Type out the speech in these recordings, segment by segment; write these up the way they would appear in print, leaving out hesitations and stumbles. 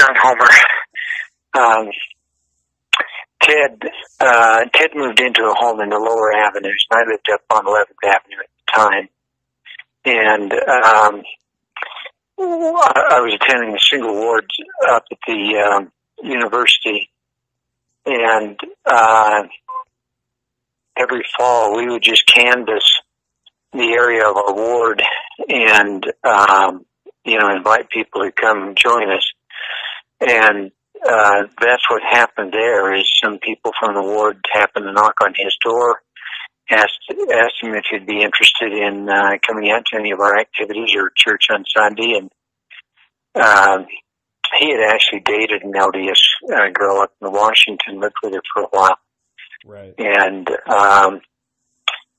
John Homer. Ted moved into a home in the lower avenues, and I lived up on 11th Avenue at the time. And I was attending the single wards up at the university, and every fall we would just canvass the area of our ward and invite people to come join us. And that's what happened there. Is some people from the ward happened to knock on his door, asked him if he'd be interested in coming out to any of our activities or church on Sunday. And he had actually dated an LDS girl up in Washington, lived with her for a while. Right. And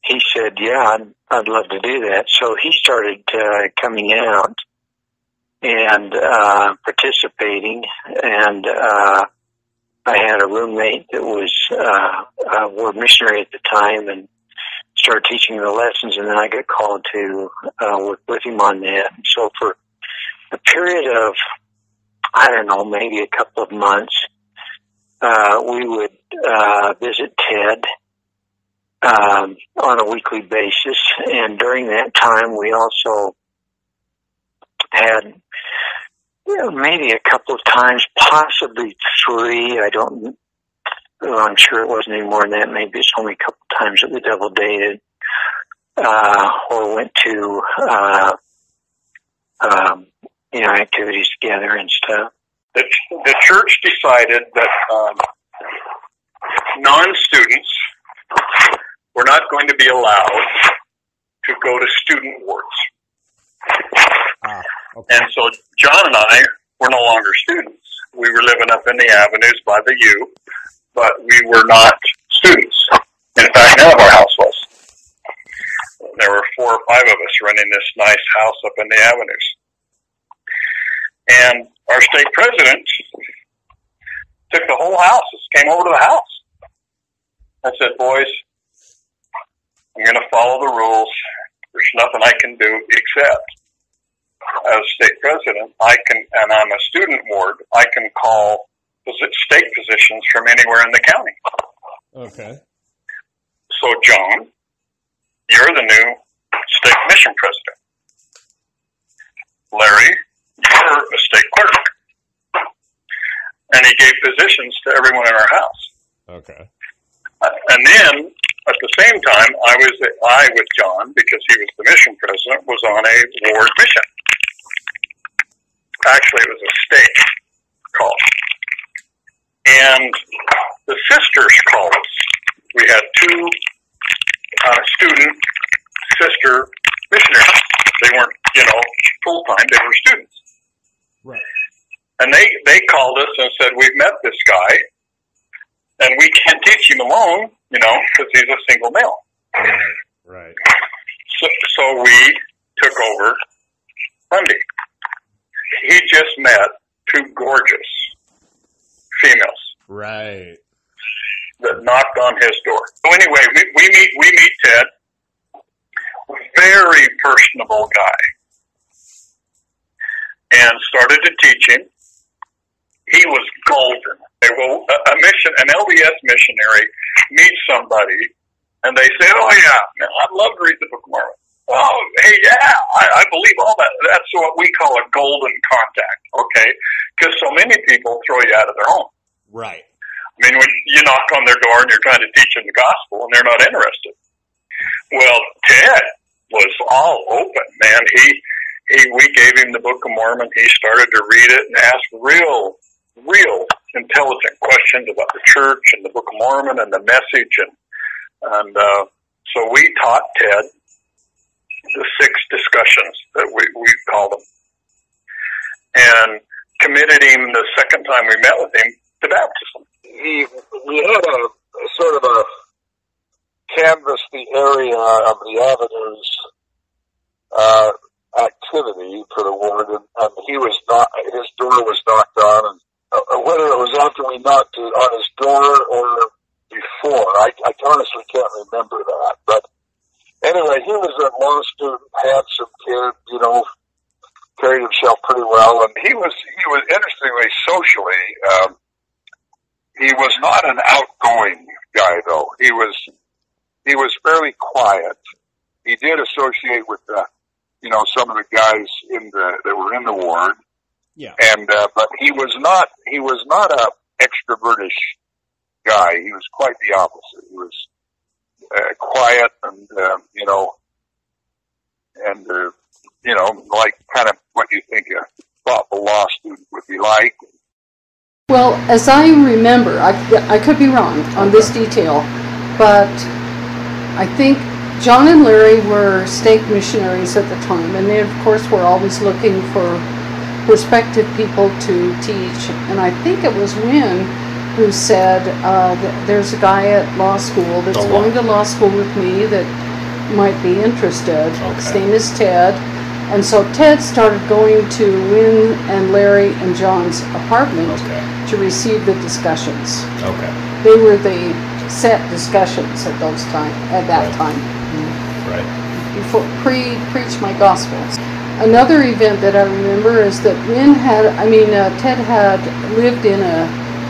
he said, "Yeah, I'd love to do that." So he started coming out and participating. And I had a roommate that was a ward missionary at the time, and started teaching the lessons. And then I got called to work with him on that. So for a period of, I don't know, maybe a couple of months, we would visit Ted on a weekly basis. And during that time, we also had maybe a couple of times, possibly three. I'm sure it wasn't any more than that. Maybe it's only a couple of times that we double dated or went to activities together and stuff. The church decided that non-students were not going to be allowed to go to student wards. Okay. And so John and I were no longer students. We were living up in the avenues by the U, but we were not students. In fact, none of our house was. There were 4 or 5 of us renting this nice house up in the avenues. And our stake president took the whole house, came over to the house, and said, "Boys, I'm going to follow the rules. There's nothing I can do except, as stake president, and I'm a student ward, I can call stake positions from anywhere in the county." Okay. So, John, you're the new stake mission president. Larry, you're a stake clerk. And he gave positions to everyone in our house. Okay. And then, at the same time, I with John, because he was the mission president, was on a ward mission. Actually, it was a stake call. And the sisters called us. We had 2 student sister missionaries. They weren't, full-time. They were students. Right. And they called us and said, "We've met this guy, and we can't teach him alone, because he's a single male." Right. So we took over Bundy. He just met 2 gorgeous females. Right. That knocked on his door. So anyway, we meet Ted. Very personable guy. And started to teach him. He was golden. An LDS missionary meets somebody, and they say, "Oh yeah, man, I'd love to read the Book of Mormon." "Oh, hey, yeah, I believe all that." That's what we call a golden contact, okay? Because so many people throw you out of their home. Right. I mean, when you knock on their door and you're trying to teach them the gospel, and they're not interested. Well, Ted was all open, man. We gave him the Book of Mormon. He started to read it and ask real intelligent questions about the church and the Book of Mormon and the message. And so we taught Ted the 6 discussions that we called them, and committed him the second time we met with him to baptism. We had a sort of a canvas the area of the avenues activity for the ward, and his door was knocked on, and whether it was after we knocked on his door or before, I honestly can't remember that. But anyway, he was a law student, handsome kid, carried himself pretty well, and he was interestingly, socially, he was not an outgoing guy, though. He was fairly quiet. He did associate with some of the guys that were in the ward. Yeah. And but he was not a extrovertish guy. He was quite the opposite. He was quiet and like kind of what you think a thoughtful law student would be like. Well, as I remember, I could be wrong on this detail, but I think John and Larry were stake missionaries at the time, and they, of course, were always looking for prospective people to teach. And I think it was Wynn who said, there's a guy at law school that's going to law school with me that might be interested. Okay. His name is Ted. And so Ted started going to Wynn and Larry and John's apartment to receive the discussions. Okay. They were the set discussions at that time. Right. Before preach my gospel. Another event that I remember is that Ted had lived in a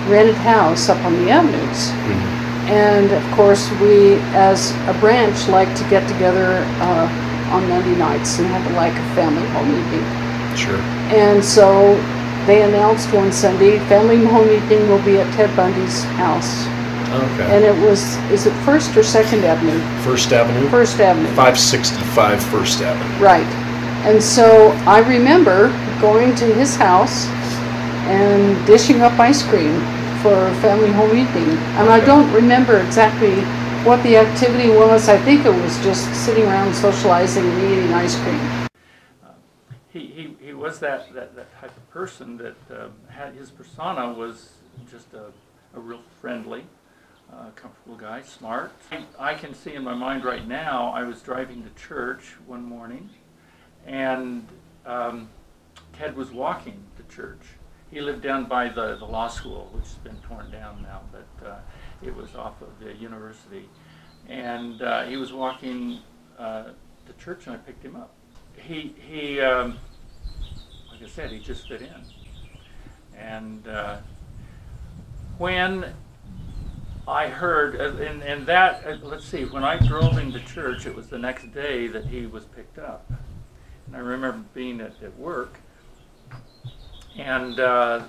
rented house up on the avenues. Mm-hmm. And of course we, as a branch, like to get together on Monday nights and have a family home meeting. Sure. And so they announced one Sunday, family home meeting will be at Ted Bundy's house. Okay. And it was, is it 1st or 2nd Avenue? 1st Avenue? 1st Avenue. 565 1st Avenue. Right. And so I remember going to his house and dishing up ice cream for a family home meeting. And I don't remember exactly what the activity was. I think it was just sitting around socializing and eating ice cream. He was that type of person that had his persona was just a real friendly, comfortable guy, smart. I can see in my mind right now, I was driving to church one morning, and Ted was walking to church. He lived down by the law school, which has been torn down now, but it was off of the university. And he was walking to church, and I picked him up. He like I said, he just fit in. And when I heard, and that, let's see, when I drove into church, it was the next day that he was picked up. And I remember being at work, and the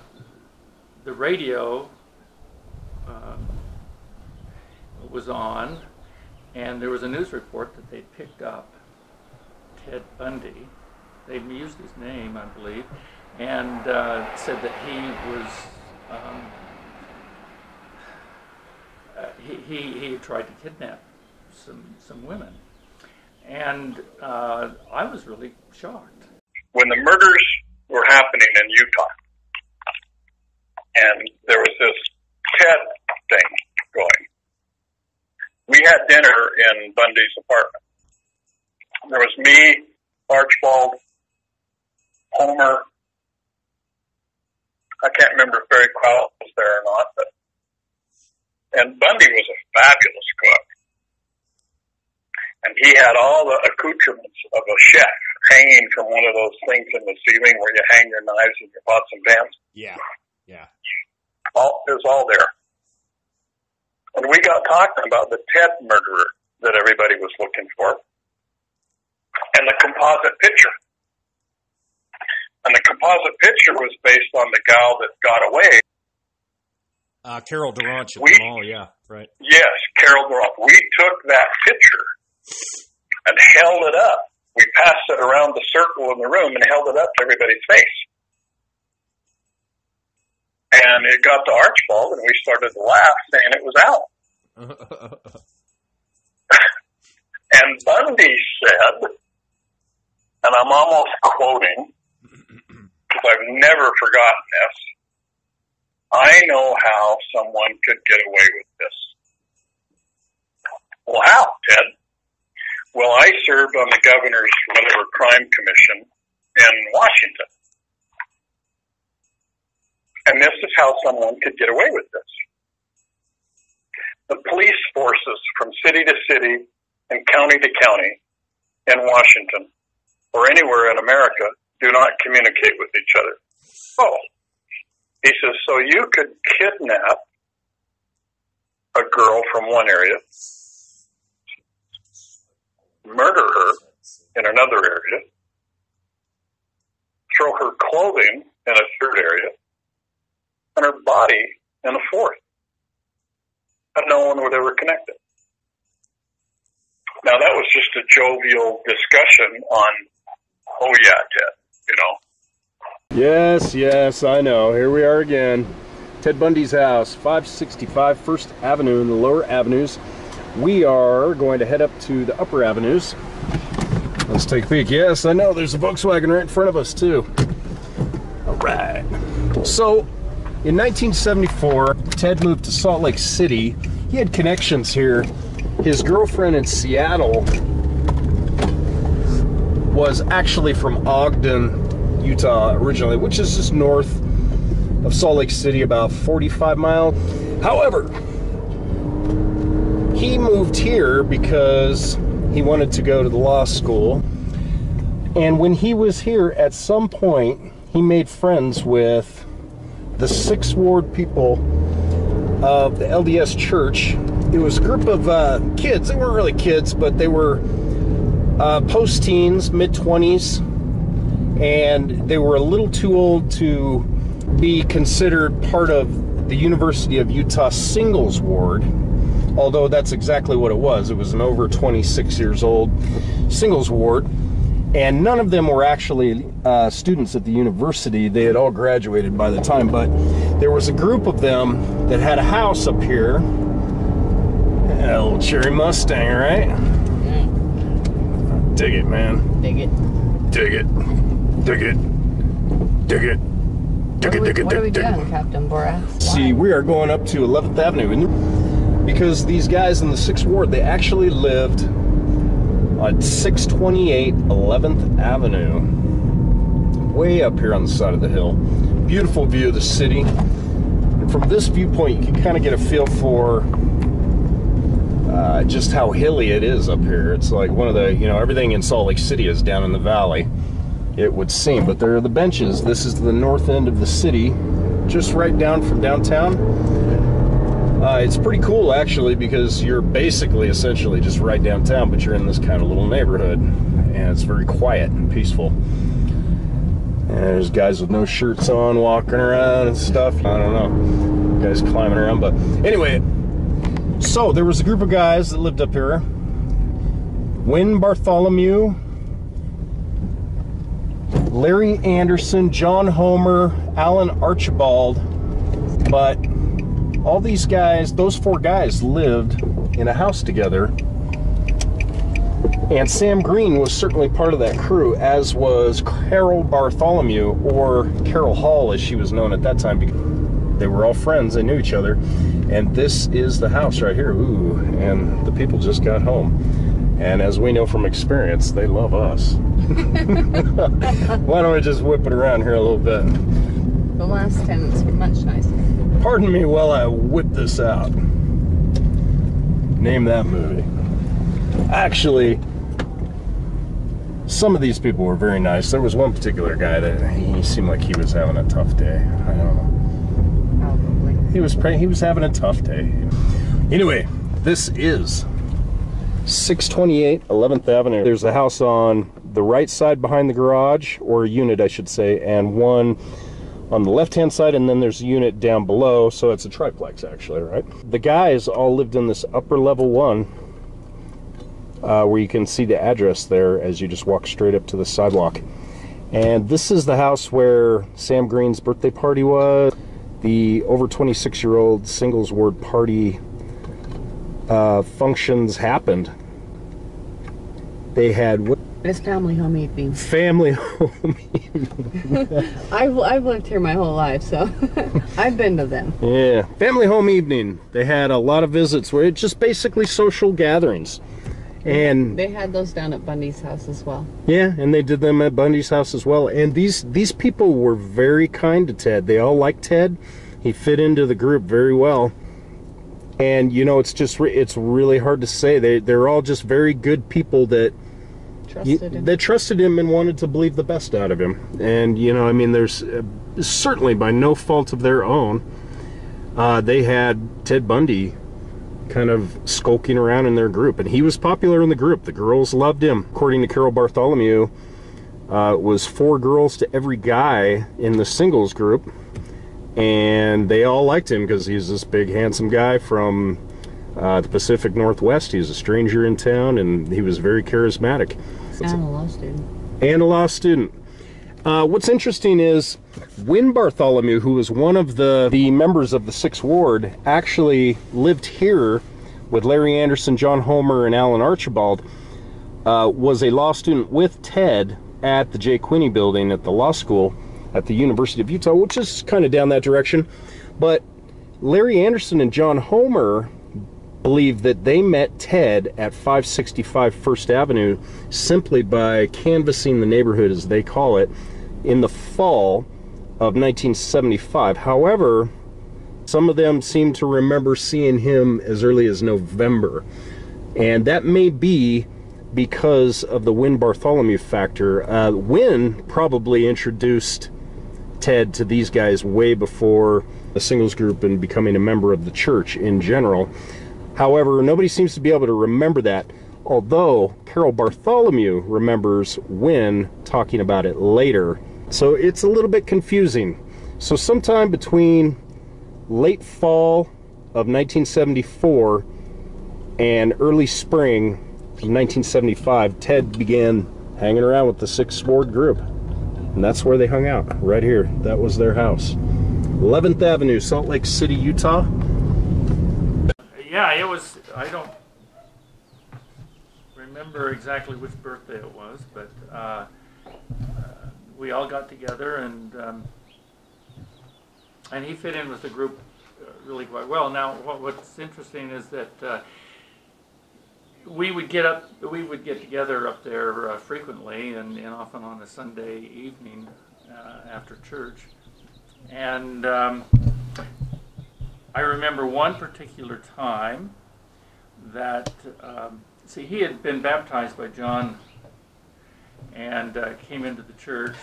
radio was on, and there was a news report that they picked up Ted Bundy. They'd used his name, I believe, and said that he was he had tried to kidnap some women, and I was really shocked. When the murders were happening in Utah, and there was this Ted thing going, we had dinner in Bundy's apartment. There was me, Archibald, Homer. I can't remember if Barry Crowell was there or not, and Bundy was a fabulous cook. And he had all the accoutrements of a chef hanging from one of those things in the ceiling where you hang your knives and your pots and pans. Yeah, yeah. It was all there. And we got talking about the Ted murderer that everybody was looking for, and the composite picture. And the composite picture was based on the gal that got away. Carol Bartholomew at the mall, yeah, right. Yes, Carol Bartholomew. We took that picture and held it up. We passed it around the circle in the room and held it up to everybody's face. And it got to Archibald, and we started to laugh, saying it was out. And Bundy said, and I'm almost quoting, because I've never forgotten this, I know how someone could get away with this. Well, how, Ted? Well, I served on the governor's whatever crime commission in Washington. And this is how someone could get away with this. The police forces from city to city and county to county in Washington or anywhere in America do not communicate with each other. oh, he says, so you could kidnap a girl from one area, murder her in another area, throw her clothing in a third area, and her body in a fourth. And no one would ever connect it. Now, that was just a jovial discussion on, oh yeah, Ted, you know. Yes, I know. Here we are again. Ted Bundy's house, 565 First Avenue in the lower avenues. We are going to head up to the upper avenues. Let's take a peek. Yes, I know, there's a Volkswagen right in front of us, too. All right. So, in 1974, Ted moved to Salt Lake City. He had connections here. His girlfriend in Seattle was actually from Ogden, Utah originally, which is just north of Salt Lake City, about 45 miles. However, he moved here because he wanted to go to the law school. And when he was here, at some point, he made friends with the 6th Ward people of the LDS Church. It was a group of kids. They weren't really kids, but they were post-teens, mid-20s, and they were a little too old to be considered part of the University of Utah Singles Ward, although that's exactly what it was. It was an over 26 years old Singles Ward, and none of them were actually students at the university. They had all graduated by the time, but there was a group of them that had a house up here. A little cherry Mustang, right? Yeah. Dig it, man. Dig it. Dig it. Dig it. Dig it. What are we doing, Captain Boras? See, we are going up to 11th Avenue because these guys in the 6th Ward, they actually lived on 628 11th Avenue, way up here on the side of the hill. Beautiful view of the city. And from this viewpoint, you can kind of get a feel for just how hilly it is up here. It's like one of the, you know, everything in Salt Lake City is down in the valley, it would seem. But there are the benches. This is the north end of the city, just right down from downtown. It's pretty cool, actually, because you're basically, essentially, just right downtown, but you're in this kind of little neighborhood, and it's very quiet and peaceful. And there's guys with no shirts on walking around and stuff. I don't know, guys climbing around, but anyway. So there was a group of guys that lived up here. Bartholomew, Larry Anderson, John Homer, Alan Archibald, but all these guys, those 4 guys lived in a house together. And Sam Green was certainly part of that crew, as was Carol Bartholomew, or Carol Hall as she was known at that time, because they were all friends, they knew each other. And this is the house right here. Ooh, and the people just got home. And as we know from experience, they love us. Why don't we just whip it around here a little bit? The last tenants were much nicer. Pardon me while I whip this out. Name that movie. Actually, some of these people were very nice. There was one particular guy that he seemed like he was having a tough day. I don't know. He was having a tough day. Anyway, this is 628 11th Avenue. There's a house on the right side behind the garage, or a unit I should say, and one on the left-hand side, and then there's a unit down below, so it's a triplex actually, right? The guys all lived in this upper level one, where you can see the address there as you just walk straight up to the sidewalk. And this is the house where Sam Green's birthday party was. The over 26-year-old Singles Ward party functions happened. They had It's family home evening. Family home evening. I've lived here my whole life, so I've been to them. Yeah, family home evening. They had a lot of visits where it's just basically social gatherings. And they had those down at Bundy's house as well. Yeah, and they did them at Bundy's house as well. And these people were very kind to Ted. They all liked Ted. He fit into the group very well. And you know, it's really hard to say. They're all just very good people that trusted him and wanted to believe the best out of him. And you know, I mean, there's certainly by no fault of their own, they had Ted Bundy kind of skulking around in their group, and he was popular in the group. The girls loved him. According to Carol Bartholomew, it was 4 girls to every guy in the singles group, and they all liked him because he's this big, handsome guy from the Pacific Northwest. He was a stranger in town, and he was very charismatic. And a law student. And a law student. What's interesting is Win Bartholomew, who was one of the members of the 6th Ward, actually lived here with Larry Anderson, John Homer, and Alan Archibald, was a law student with Ted at the J. Quinney building at the law school at the University of Utah, which is kind of down that direction. But Larry Anderson and John Homer believe that they met Ted at 565 First Avenue simply by canvassing the neighborhood, as they call it, in the fall of 1975. However, some of them seem to remember seeing him as early as November, and that may be because of the Win Bartholomew factor. Win probably introduced Ted to these guys way before the singles group and becoming a member of the church in general. However, nobody seems to be able to remember that, although Carol Bartholomew remembers Win talking about it later. So it's a little bit confusing. So sometime between late fall of 1974 and early spring of 1975, Ted began hanging around with the 6th Ward group. And that's where they hung out, right here. That was their house. 11th Avenue, Salt Lake City, Utah. Yeah, it was, I don't remember exactly which birthday it was, but we all got together, and he fit in with the group really quite well. Now, what's interesting is that we would get together up there frequently, and often on a Sunday evening after church, and I remember one particular time that, see, he had been baptized by John and came into the church,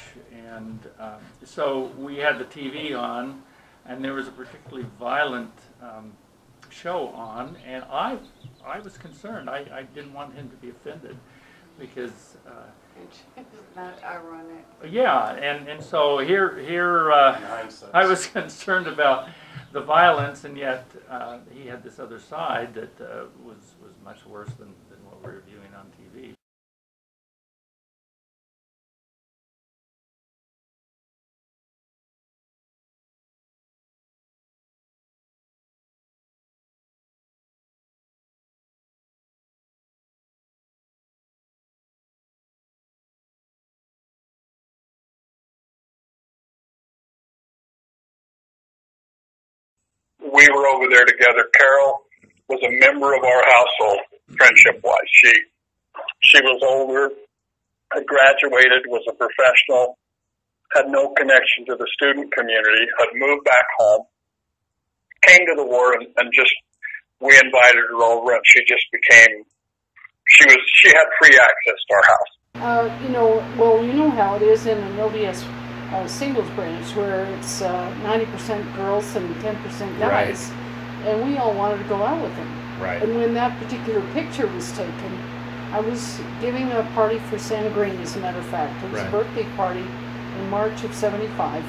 and so we had the TV on, and there was a particularly violent show on, and I was concerned. I didn't want him to be offended, because Isn't that ironic? yeah, and so here I was concerned about the violence, and yet he had this other side that was much worse than what we were viewing on TV. We were over there together. Carol was a member of our household, friendship-wise. She was older, had graduated, was a professional, had no connection to the student community, had moved back home, came to the war, and just, we invited her over, and she just became, she had free access to our house. You know how it is in an LDS singles branch, where it's 90% girls and 10% guys, right. And we all wanted to go out with him. Right. And when that particular picture was taken, I was giving a party for Sam Green, as a matter of fact. It was right. a birthday party in March of '75,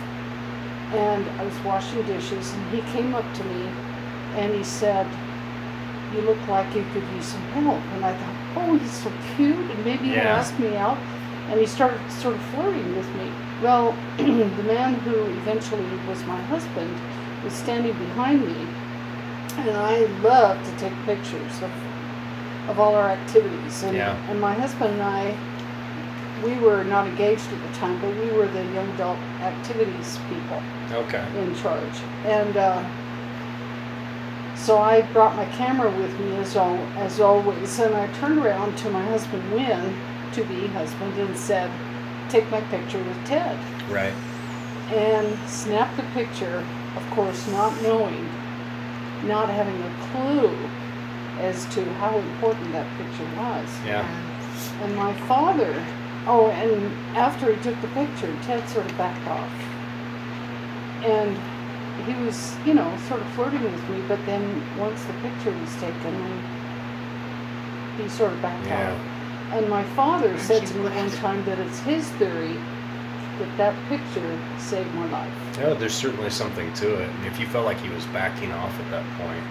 and I was washing dishes, and he came up to me, and he said, "You look like you could use some help." And I thought, oh, he's so cute, and maybe he'll ask me out. And he started sort of flirting with me. Well, the man who eventually was my husband was standing behind me, and I love to take pictures of all our activities. And my husband and I, we were not engaged at the time, but we were the young adult activities people in charge. And so I brought my camera with me as always, and I turned around to my husband, Win, to-be husband, and said, "Take my picture with Ted." Right. And snapped the picture, of course, not knowing, not having a clue as to how important that picture was. Yeah. And my father, and after he took the picture, Ted sort of backed off. And he was, you know, sort of flirting with me, but then once the picture was taken, he sort of backed out. And my father said to me one time that it's his theory that picture saved my life. Oh, there's certainly something to it. And if you felt like he was backing off at that point,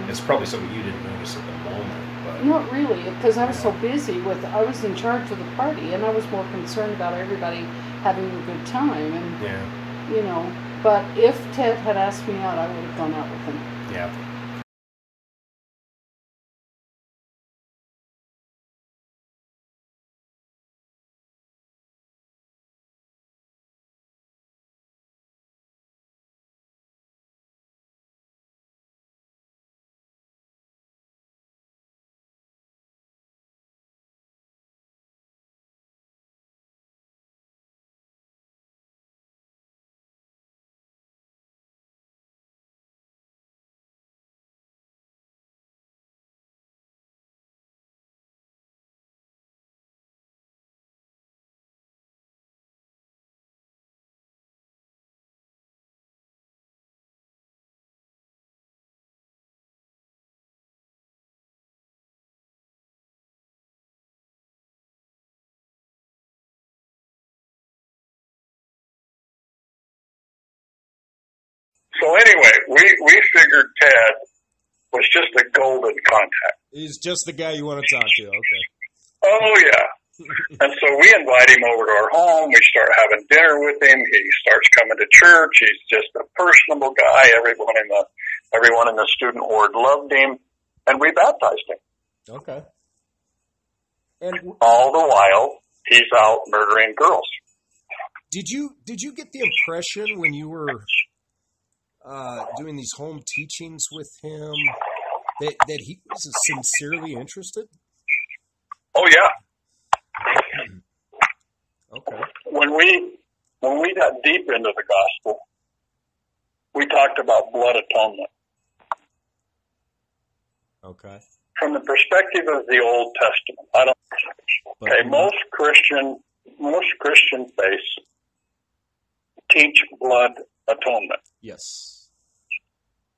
it's probably something you didn't notice at the moment. But not really, because I was so busy with, I was in charge of the party, and I was more concerned about everybody having a good time. And, you know, but if Ted had asked me out, I would have gone out with him. Yeah. So anyway, we figured Ted was just a golden contact. He's just the guy you want to talk to, okay. Oh, yeah. And so we invite him over to our home. We start having dinner with him. He starts coming to church. He's just a personable guy. Everyone in the student ward loved him, and we baptized him. Okay. And all the while, he's out murdering girls. Did you get the impression when you were doing these home teachings with him that he was sincerely interested? Oh yeah. Okay. When we got deep into the gospel, we talked about blood atonement. Okay. From the perspective of the Old Testament, most Christian faiths teach blood atonement. Yes.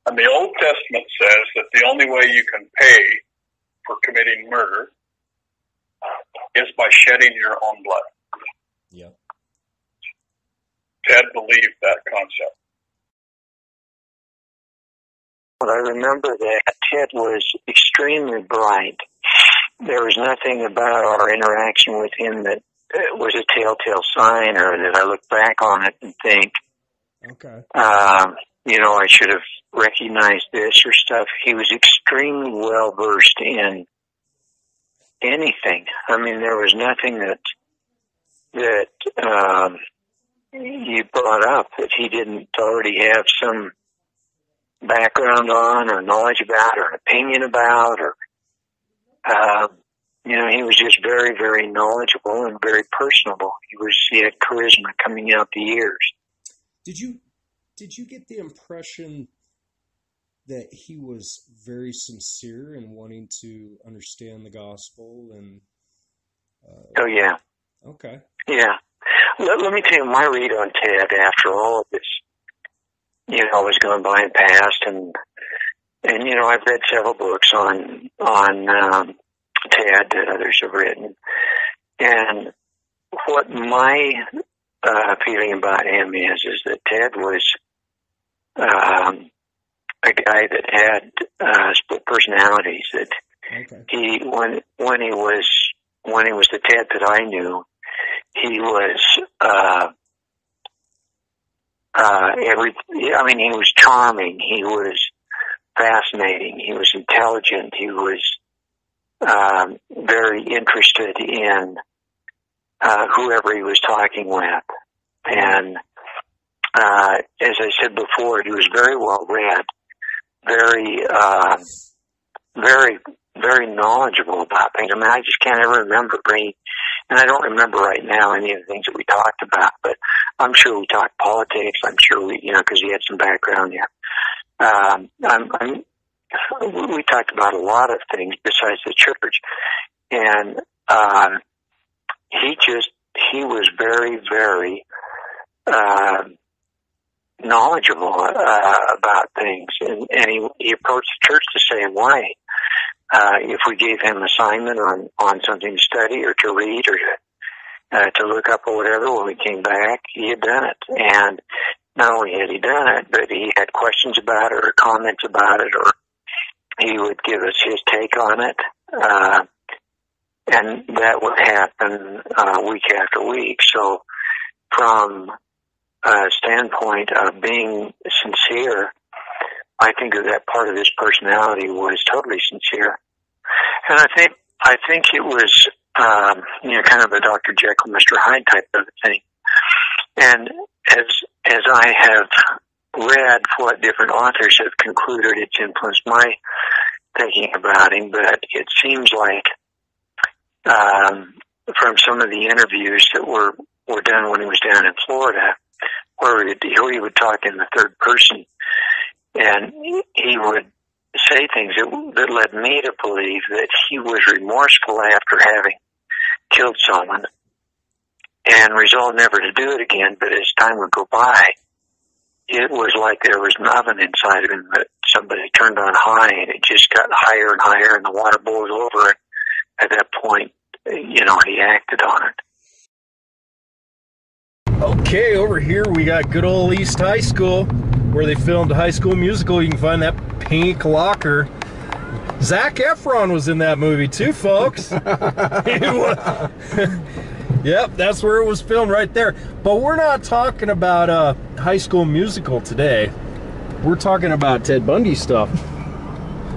And the Old Testament says that the only way you can pay for committing murder is by shedding your own blood. Yeah. Ted believed that concept. But I remember that Ted was extremely bright. There was nothing about our interaction with him that was a telltale sign, or that I look back on it and think, okay, you know, I should have recognized this or stuff. He was extremely well versed in anything. I mean, there was nothing that you brought up that he didn't already have some background on, or knowledge about, or an opinion about, or you know, he was just very, very knowledgeable and very personable. He had charisma coming out the ears. Did you get the impression that he was very sincere in wanting to understand the gospel? And oh yeah. Okay. Yeah. Let me tell you my read on Ted after all of this, you know, was gone by and past, and you know, I've read several books on Ted that others have written, and what my feeling about him is that Ted was a guy that had split personalities. That he when he was the Ted that I knew, he was he was charming, he was fascinating, he was intelligent, he was very interested in whoever he was talking with. And as I said before, he was very well read, very, very knowledgeable about things. I mean, I just can't ever remember and I don't remember right now any of the things that we talked about, but I'm sure we talked politics. I'm sure we, you know, because he had some background here. We talked about a lot of things besides the church, and he was very, very knowledgeable about things, and he approached the church the same way. If we gave him an assignment on something to study or to read or to look up or whatever, when we came back, he had done it. And not only had he done it, but he had questions about it or comments about it, or he would give us his take on it. And that would happen week after week. So from a standpoint of being sincere, I think that part of his personality was totally sincere. And I think it was, kind of a Dr. Jekyll, Mr. Hyde type of thing. And as I have read what different authors have concluded, it's influenced my thinking about him, but it seems like, from some of the interviews that were done when he was down in Florida, where he would talk in the third person, and he would say things that led me to believe that he was remorseful after having killed someone and resolved never to do it again. But as time would go by, it was like there was an oven inside of him that somebody turned on high, and it just got higher and higher, and the water boiled over. And at that point, he acted on it. Okay, over here we got good old East High School, where they filmed High School Musical. You can find that pink locker. Zac Efron was in that movie too, folks. Yep, that's where it was filmed, right there. But we're not talking about High School Musical today. We're talking about Ted Bundy stuff.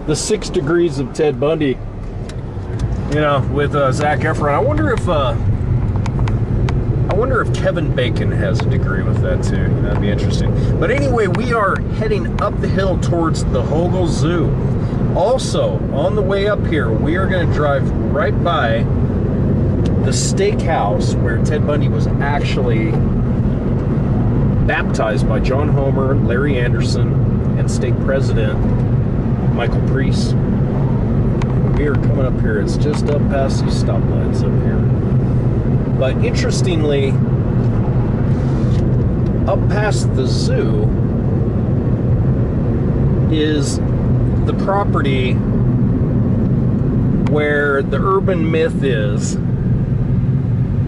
The 6 Degrees of Ted Bundy. With Zac Efron. I wonder if Kevin Bacon has a degree with that too. That'd be interesting. But anyway, we are heading up the hill towards the Hogle Zoo. Also, on the way up here, we are going to drive right by the steakhouse where Ted Bundy was actually baptized by John Homer, Larry Anderson, and state president Michael Preece. We are coming up here. It's just up past these stoplights up here. But interestingly, up past the zoo is the property where the urban myth is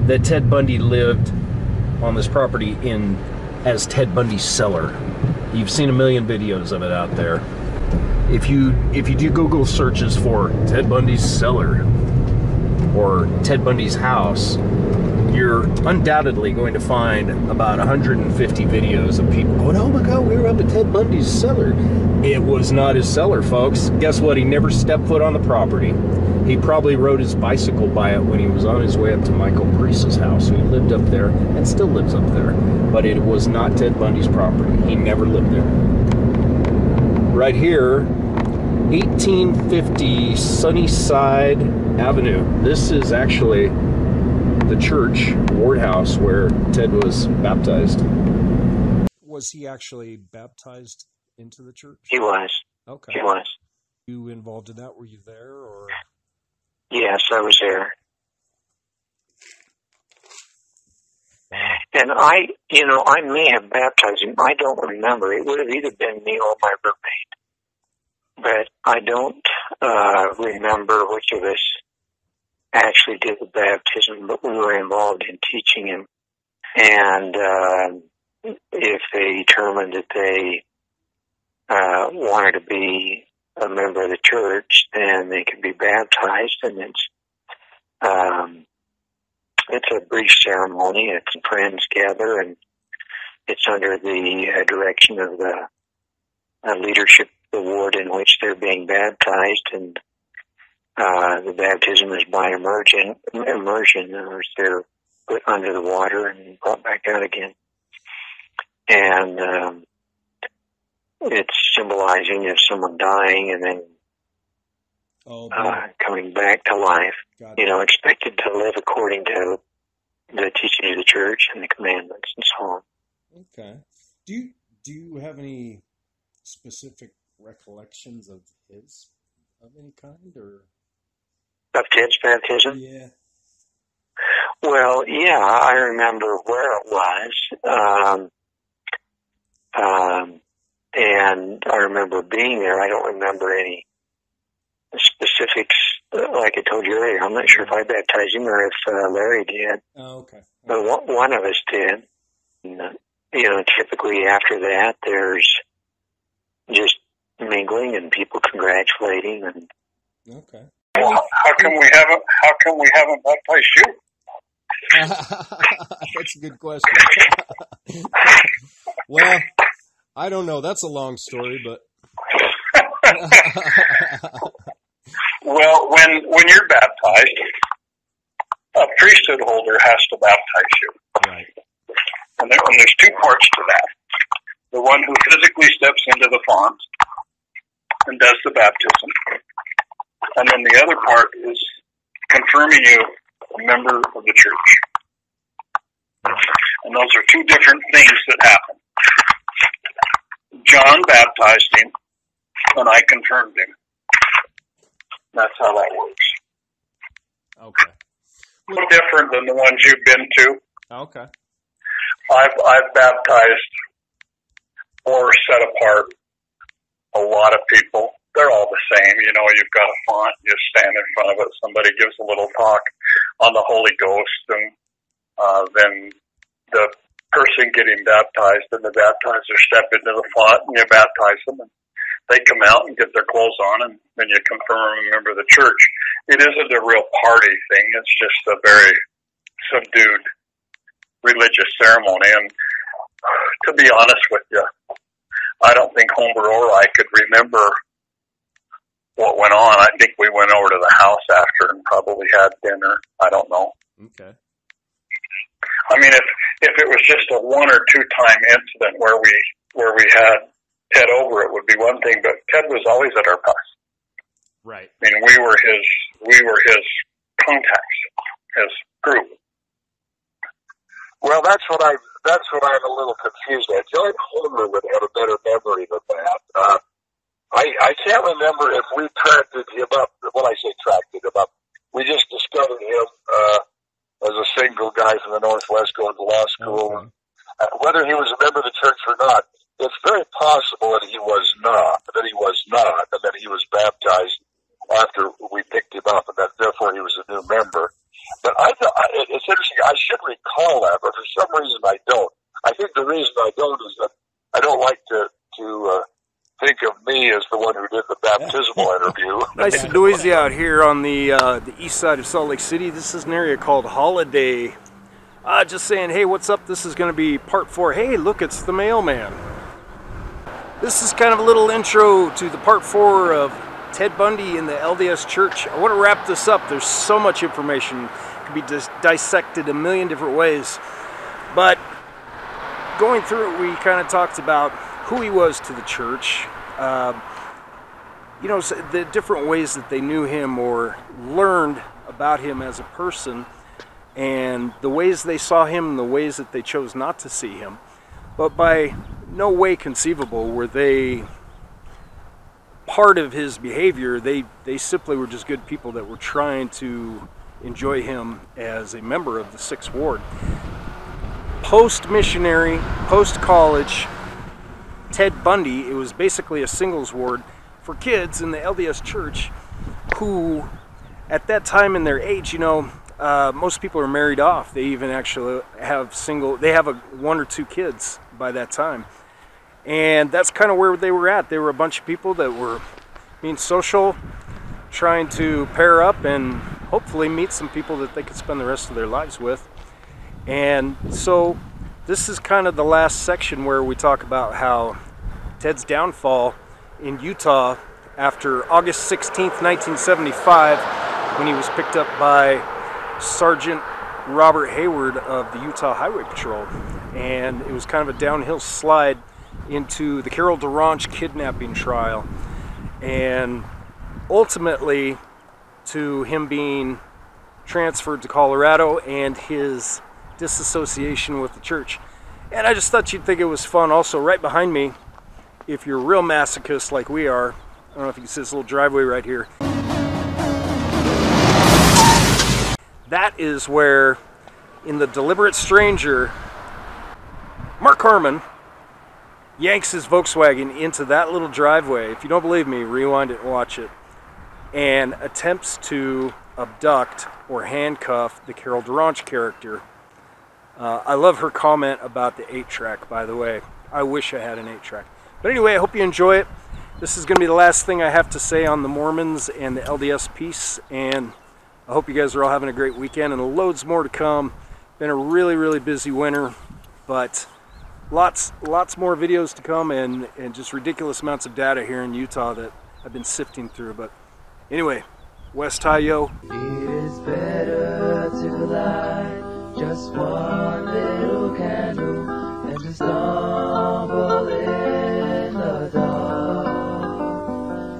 that Ted Bundy lived on this property as Ted Bundy's cellar. You've seen a million videos of it out there. If you do Google searches for Ted Bundy's cellar or Ted Bundy's house, you're undoubtedly going to find about 150 videos of people going, "Oh my God, we were up at Ted Bundy's cellar." It was not his cellar, folks. Guess what? He never stepped foot on the property. He probably rode his bicycle by it when he was on his way up to Michael Preece's house, who lived up there and still lives up there. But it was not Ted Bundy's property. He never lived there. Right here, 1850 Sunnyside Avenue. This is actually the church, Ward House, where Ted was baptized. Was he actually baptized into the church? He was. Okay. He was. You involved in that? Were you there, or? Yes, I was there. And I may have baptized him. I don't remember. It would have either been me or my roommate. But I don't remember which of us actually did the baptism, but we were involved in teaching him. And if they determined that they wanted to be a member of the church, then they could be baptized. And it's a brief ceremony. It's friends gather, and it's under the direction of the leadership of the ward in which they're being baptized. And the baptism is by immersion, or they're put under the water and brought back out again. And it's symbolizing of someone dying and then coming back to life. Expected to live according to the teaching of the church and the commandments and so on. Okay. Do you have any specific recollections of his, of any kind, or? Of Ted's baptism? Yeah. Well, yeah, I remember where it was. And I remember being there. I don't remember any specifics. Like I told you earlier, I'm not sure if I baptized him or if Larry did. Oh, okay. But one of us did. And, typically after that, there's just mingling and people congratulating. And okay. Well, how come we haven't baptized you? That's a good question. Well, I don't know. That's a long story, but. Well, when you're baptized, a priesthood holder has to baptize you. Right. And there's two parts to that. The one who physically steps into the font and does the baptism. And then the other part is confirming you a member of the church. And those are two different things that happen. John baptized him, and I confirmed him. That's how that works. Okay. No different than the ones you've been to. Okay. I've baptized or set apart a lot of people. They're all the same. You've got a font, you stand in front of it, somebody gives a little talk on the Holy Ghost, and then the person getting baptized and the baptizer step into the font and you baptize them, and they come out and get their clothes on, and then you confirm them a member of the church. It isn't a real party thing. It's just a very subdued religious ceremony. And to be honest with you, I don't think Homer or I could remember what went on. I think we went over to the house after and probably had dinner. I don't know. Okay. I mean, if it was just a 1 or 2 time incident where we had Ted over, it would be one thing, but Ted was always at our house. Right. I mean, we were his contacts, his group. Well, that's what I'm a little confused at. John Homer would have a better memory than that. I can't remember if we tracked him up. When I say tracked him up, we just discovered him as a single guy from the Northwest going to law school. Okay. Whether he was a member of the church or not, it's very possible that he was not, and that he was baptized after we picked him up, and that therefore he was a new member. But it's interesting. I should recall that, but for some reason I don't. I think the reason I don't is that I don't like to think of me as the one who did the baptismal interview. Nice and noisy out here on the east side of Salt Lake City. This is an area called Holiday. Just saying, hey, what's up? This is going to be part 4. Hey, look, it's the mailman. This is kind of a little intro to the part 4 of Ted Bundy and the LDS Church. I want to wrap this up. There's so much information. It can be just dissected a million different ways. But going through it, we kind of talked about who he was to the church. The different ways that they knew him or learned about him as a person, and the ways they saw him and the ways that they chose not to see him. But by no way conceivable were they part of his behavior. They simply were just good people that were trying to enjoy him as a member of the 6th Ward. Post-missionary, post-college, Ted Bundy, it was basically a singles ward for kids in the LDS Church who, at that time in their age, most people are married off. They even actually have 1 or 2 kids by that time. And that's kind of where they were at. They were a bunch of people that were being social, trying to pair up and hopefully meet some people that they could spend the rest of their lives with. And so this is kind of the last section where we talk about how Ted's downfall in Utah after August 16th, 1975, when he was picked up by Sergeant Robert Hayward of the Utah Highway Patrol. And it was kind of a downhill slide into the Carol Bartholomew kidnapping trial, and ultimately to him being transferred to Colorado and his disassociation with the church. And I just thought you'd think it was fun. Also, right behind me, if you're a real masochist like we are, I don't know if you can see this little driveway right here. That is where, in The Deliberate Stranger, Mark Harmon yanks his Volkswagen into that little driveway. If you don't believe me, rewind it and watch it. And attempts to abduct or handcuff the Carol Bartholomew character. I love her comment about the 8-track, by the way. I wish I had an 8-track. But anyway, I hope you enjoy it. This is going to be the last thing I have to say on the Mormons and the LDS piece. And I hope you guys are all having a great weekend and loads more to come. Been a really, really busy winter, but lots more videos to come and just ridiculous amounts of data here in Utah that I've been sifting through. But anyway, West High Yo. It is better to light just one little candle than to stumble in the dark.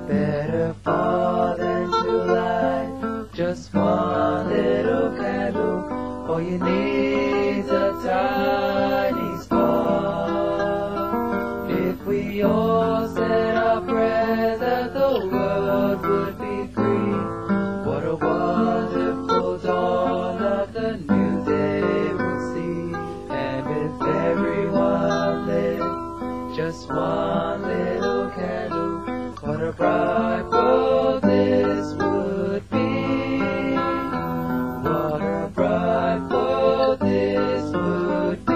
Better far than to light just one little candle. All you need's a tiny spark. If we all said our prayers that the world would be free, what a wonderful dawn of the new day we'll see. And if everyone lit just one little candle, what a bright world this would be. What a bright world this would be.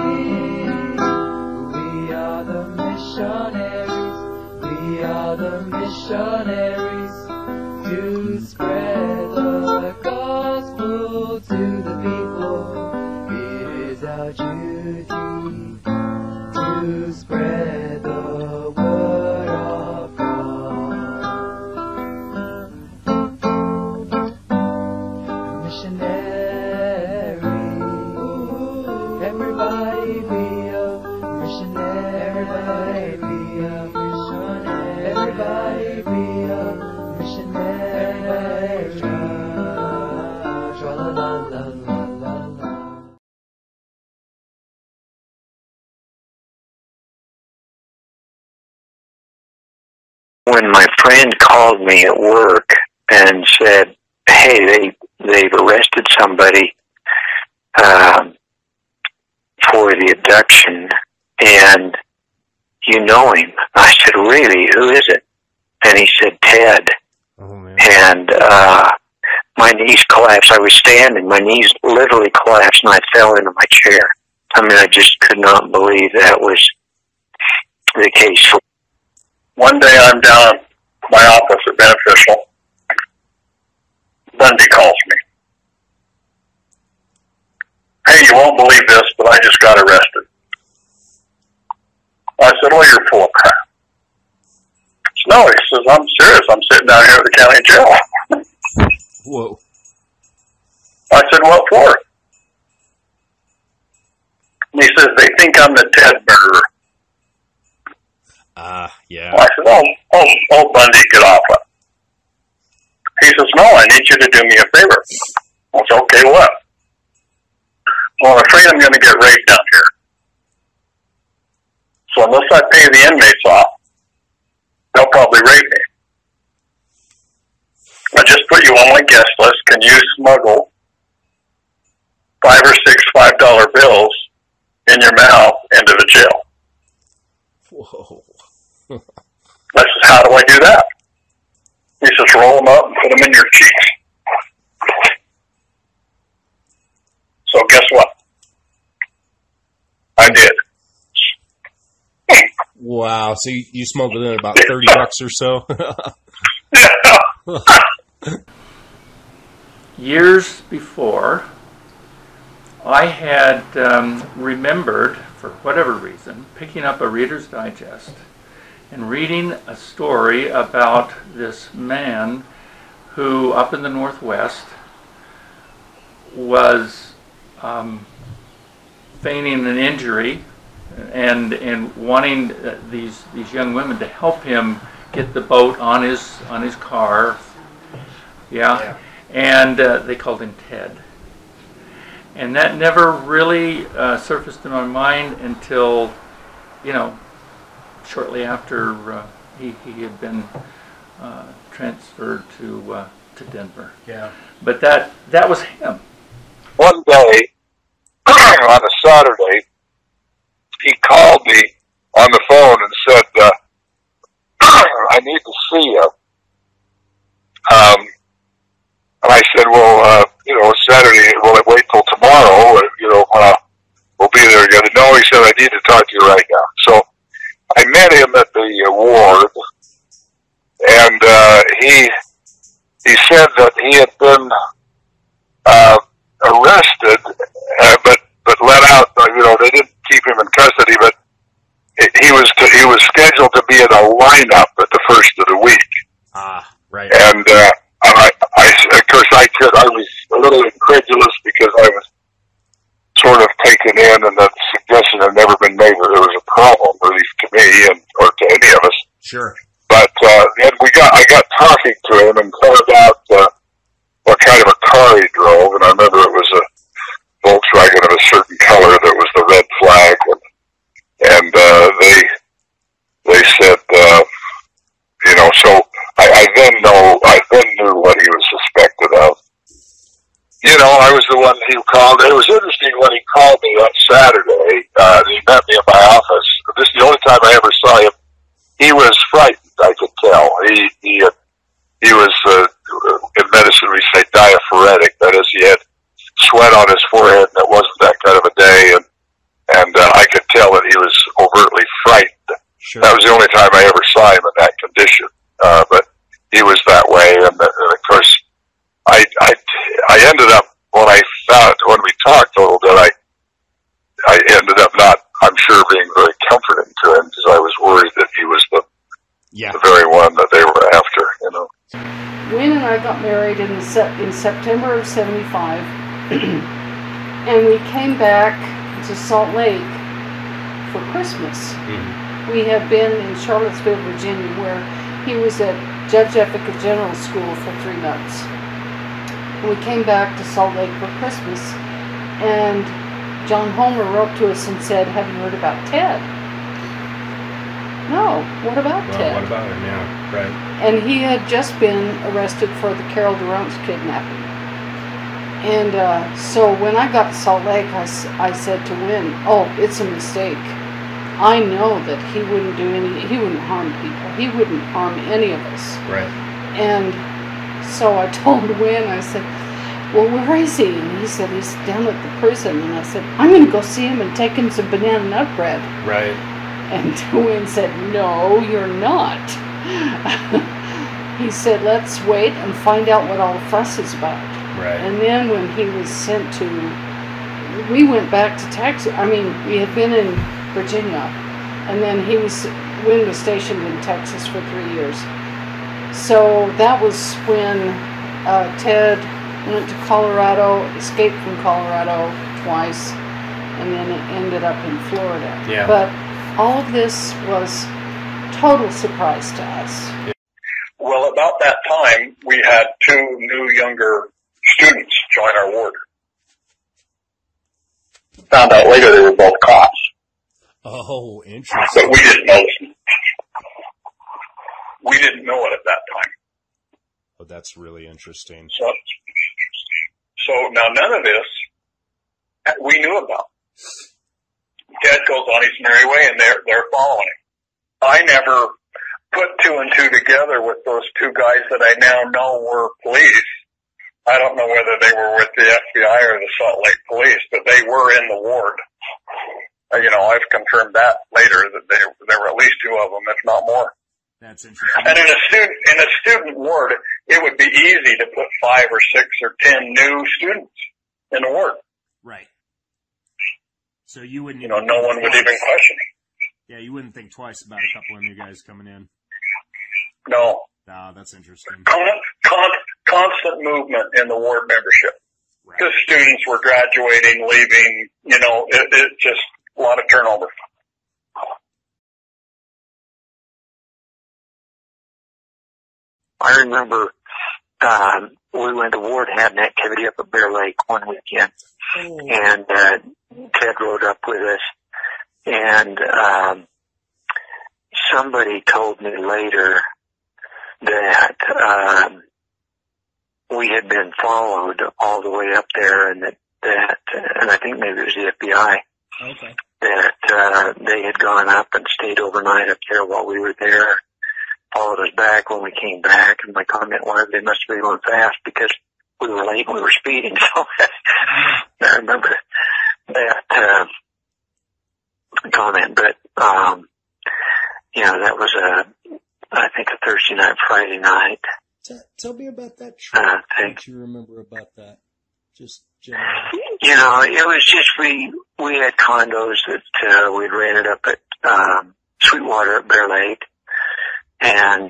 We are the missionaries, we are the missionaries, to spread the gospel to the people. It is our duty to spread the word of God. Missionary, everybody be a missionary. Everybody be a missionary. Everybody be a missionary. Tra-la-la-la-la-la-la. When my friend called me at work and said, "Hey, they've arrested somebody for the abduction, and you know him," I said, "Really? Who is it?" And he said, "Ted." Oh, man. And my knees collapsed. I was standing, my knees literally collapsed, and I fell into my chair. I mean, I just could not believe that was the case. One day I'm down at my office at Beneficial. Bundy calls me. "Hey, you won't believe this, but I just got arrested." I said, "Oh, you're full of crap." "No," he says, "I'm serious. I'm sitting down here at the county jail." Whoa. I said, "What for?" And he says, "They think I'm the Ted murderer." Yeah. I said, oh, Bundy, get off it." He says, "No, I need you to do me a favor." I said, "Okay, what?" "Well, I'm afraid I'm going to get raped down here. So unless I pay the inmates off, they'll probably rape me. I just put you on my guest list. Can you smuggle 5 or 6 $5 bills in your mouth into the jail?" Whoa. I said, "How do I do that?" He says, "Roll them up and put them in your cheeks." So guess what? I did. Wow. So you smuggled in about $30 or so? Years before, I had remembered, for whatever reason, picking up a Reader's Digest and reading a story about this man who, up in the Northwest, was feigning an injury and wanting these young women to help him get the boat on his car. Yeah. And they called him Ted. And that never really surfaced in my mind until, shortly after he had been transferred to Denver. Yeah. But that was him. One day, on a Saturday, he called me on the phone and said, I need to see you. And I said, well, Saturday, will it wait till tomorrow? We'll be there together. No, he said, I need to talk to you right now. So I met him at the ward, and he said that he had been arrested, but let out. They didn't keep him in custody, but he was scheduled to be in a lineup at the first of the week. Ah, right. And of course, I was a little incredulous because I was sort of taken in, and that suggestion had never been made that there was a problem, at least to me or to any of us. Sure. But then I got talking to him and found out what kind of a car he drove, and I remember it was a Volkswagen of a certain color that was the red flag, and they said, so I then knew what he was suspected of. I was the one who called. It was interesting when he called me on Saturday. He met me in my office. This is the only time I ever saw him. He was frightened, I could tell. He was, in medicine we say diaphoretic. That is, he had sweat on his forehead, and it wasn't that kind of a day. And I could tell that he was overtly frightened. Sure. That was the only time I ever saw him in that condition. But he was that way, and of course, I ended up when we talked a little bit, I ended up not, I'm sure, being very comforting to him because I was worried that he was the very one that they were after. Wynn and I got married in September of '75, and we came back to Salt Lake for Christmas. Mm-hmm. We had been in Charlottesville, Virginia, where he was at Judge Advocate General School for 3 months. We came back to Salt Lake for Christmas, and John Homer wrote to us and said, have you heard about Ted? No, what about Ted? What about him, yeah, right. And he had just been arrested for the Carol Durant's kidnapping. And so when I got to Salt Lake, I said to Wynn, oh, it's a mistake. I know that he wouldn't harm people. He wouldn't harm any of us. Right. And so I told Wynn, I said, well, where is he? And he said, he's down at the prison. And I said, I'm going to go see him and take him some banana nut bread. Right. And Wynn said, no, you're not. He said, let's wait and find out what all the fuss is about. Right. And then when he was sent to, we went back to Texas. I mean, we had been in Virginia, and then Wynn was stationed in Texas for 3 years. So that was when Ted went to Colorado, escaped from Colorado twice, and then it ended up in Florida. Yeah. But all of this was total surprise to us. Well, about that time, we had 2 new younger students join our ward. Found out later they were both cops. Oh, interesting. But we didn't know. We didn't know it at that time. Oh, that's really interesting. So now none of this we knew about. Ted goes on his merry way, and they're following him. I never put 2 and 2 together with those 2 guys that I now know were police. I don't know whether they were with the FBI or the Salt Lake Police, but they were in the ward. I've confirmed that later that there were at least 2 of them, if not more. That's interesting. And in a student ward, it would be easy to put 5 or 6 or 10 new students in the ward. Right. So you wouldn't. No one would even question it. Yeah, you wouldn't think twice about a couple of new guys coming in. No. Ah, that's interesting. Constant movement in the ward membership. Right. Because students were graduating, leaving. It just a lot of turnover. I remember we went to ward, had an activity up at Bear Lake one weekend, and Ted rode up with us, and somebody told me later that we had been followed all the way up there, and that and I think maybe it was the FBI, Okay. That they had gone up and stayed overnight up there while we were there, followed us back when we came back, and my comment was they must have been going fast because we were late and we were speeding. So I remember that comment. But that was I think a Thursday night, Friday night. Tell me about that trip. What you remember about that? Just generally. It was just we had condos that we'd rented up at Sweetwater at Bear Lake, and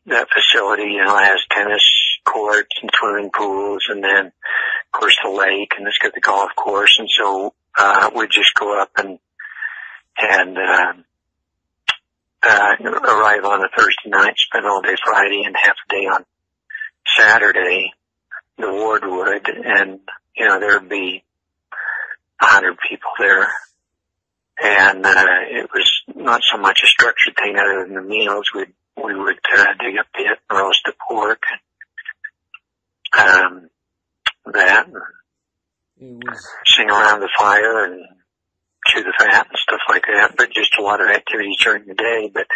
that facility, has tennis courts and swimming pools, and then of course the lake, and it's got the golf course, and so we'd just go up and arrive on a Thursday night, spend all day Friday and half a day on Saturday. The ward would, and there'd be 100 people there, and it was not so much a structured thing other than the meals. We would dig a pit and roast the pork, that, and sing around the fire and chew the fat and stuff like that. But just a lot of activities during the day. But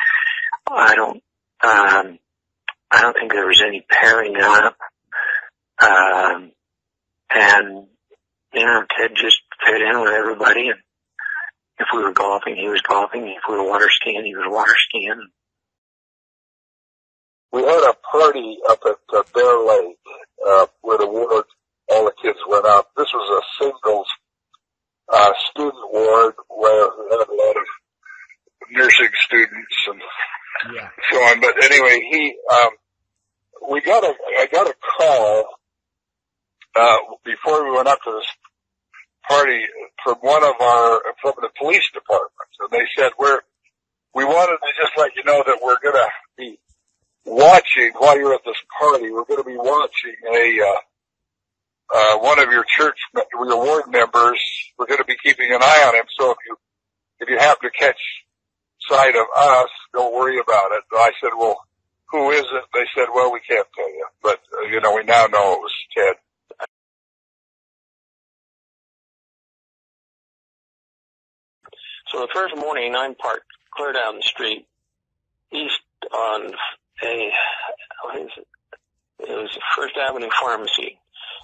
I don't think there was any pairing up. Ted just fit in with everybody, and if we were golfing, he was golfing. If we were water skiing, he was water skiing. We had a party up at Bear Lake, where the ward, all the kids went up. This was a singles, student ward where we had a lot of nursing students and so on. But anyway, I got a call, before we went up to this party from from the police department. And they said, we wanted to just let you know that we're going to be watching while you're at this party. We're going to be watching one of your your ward members. We're going to be keeping an eye on him. So if you happen to catch sight of us, don't worry about it. I said, well, who is it? They said, well, we can't tell you. But, we now know it was Ted. So the first morning, I'm parked clear down the street, east on it was First Avenue Pharmacy,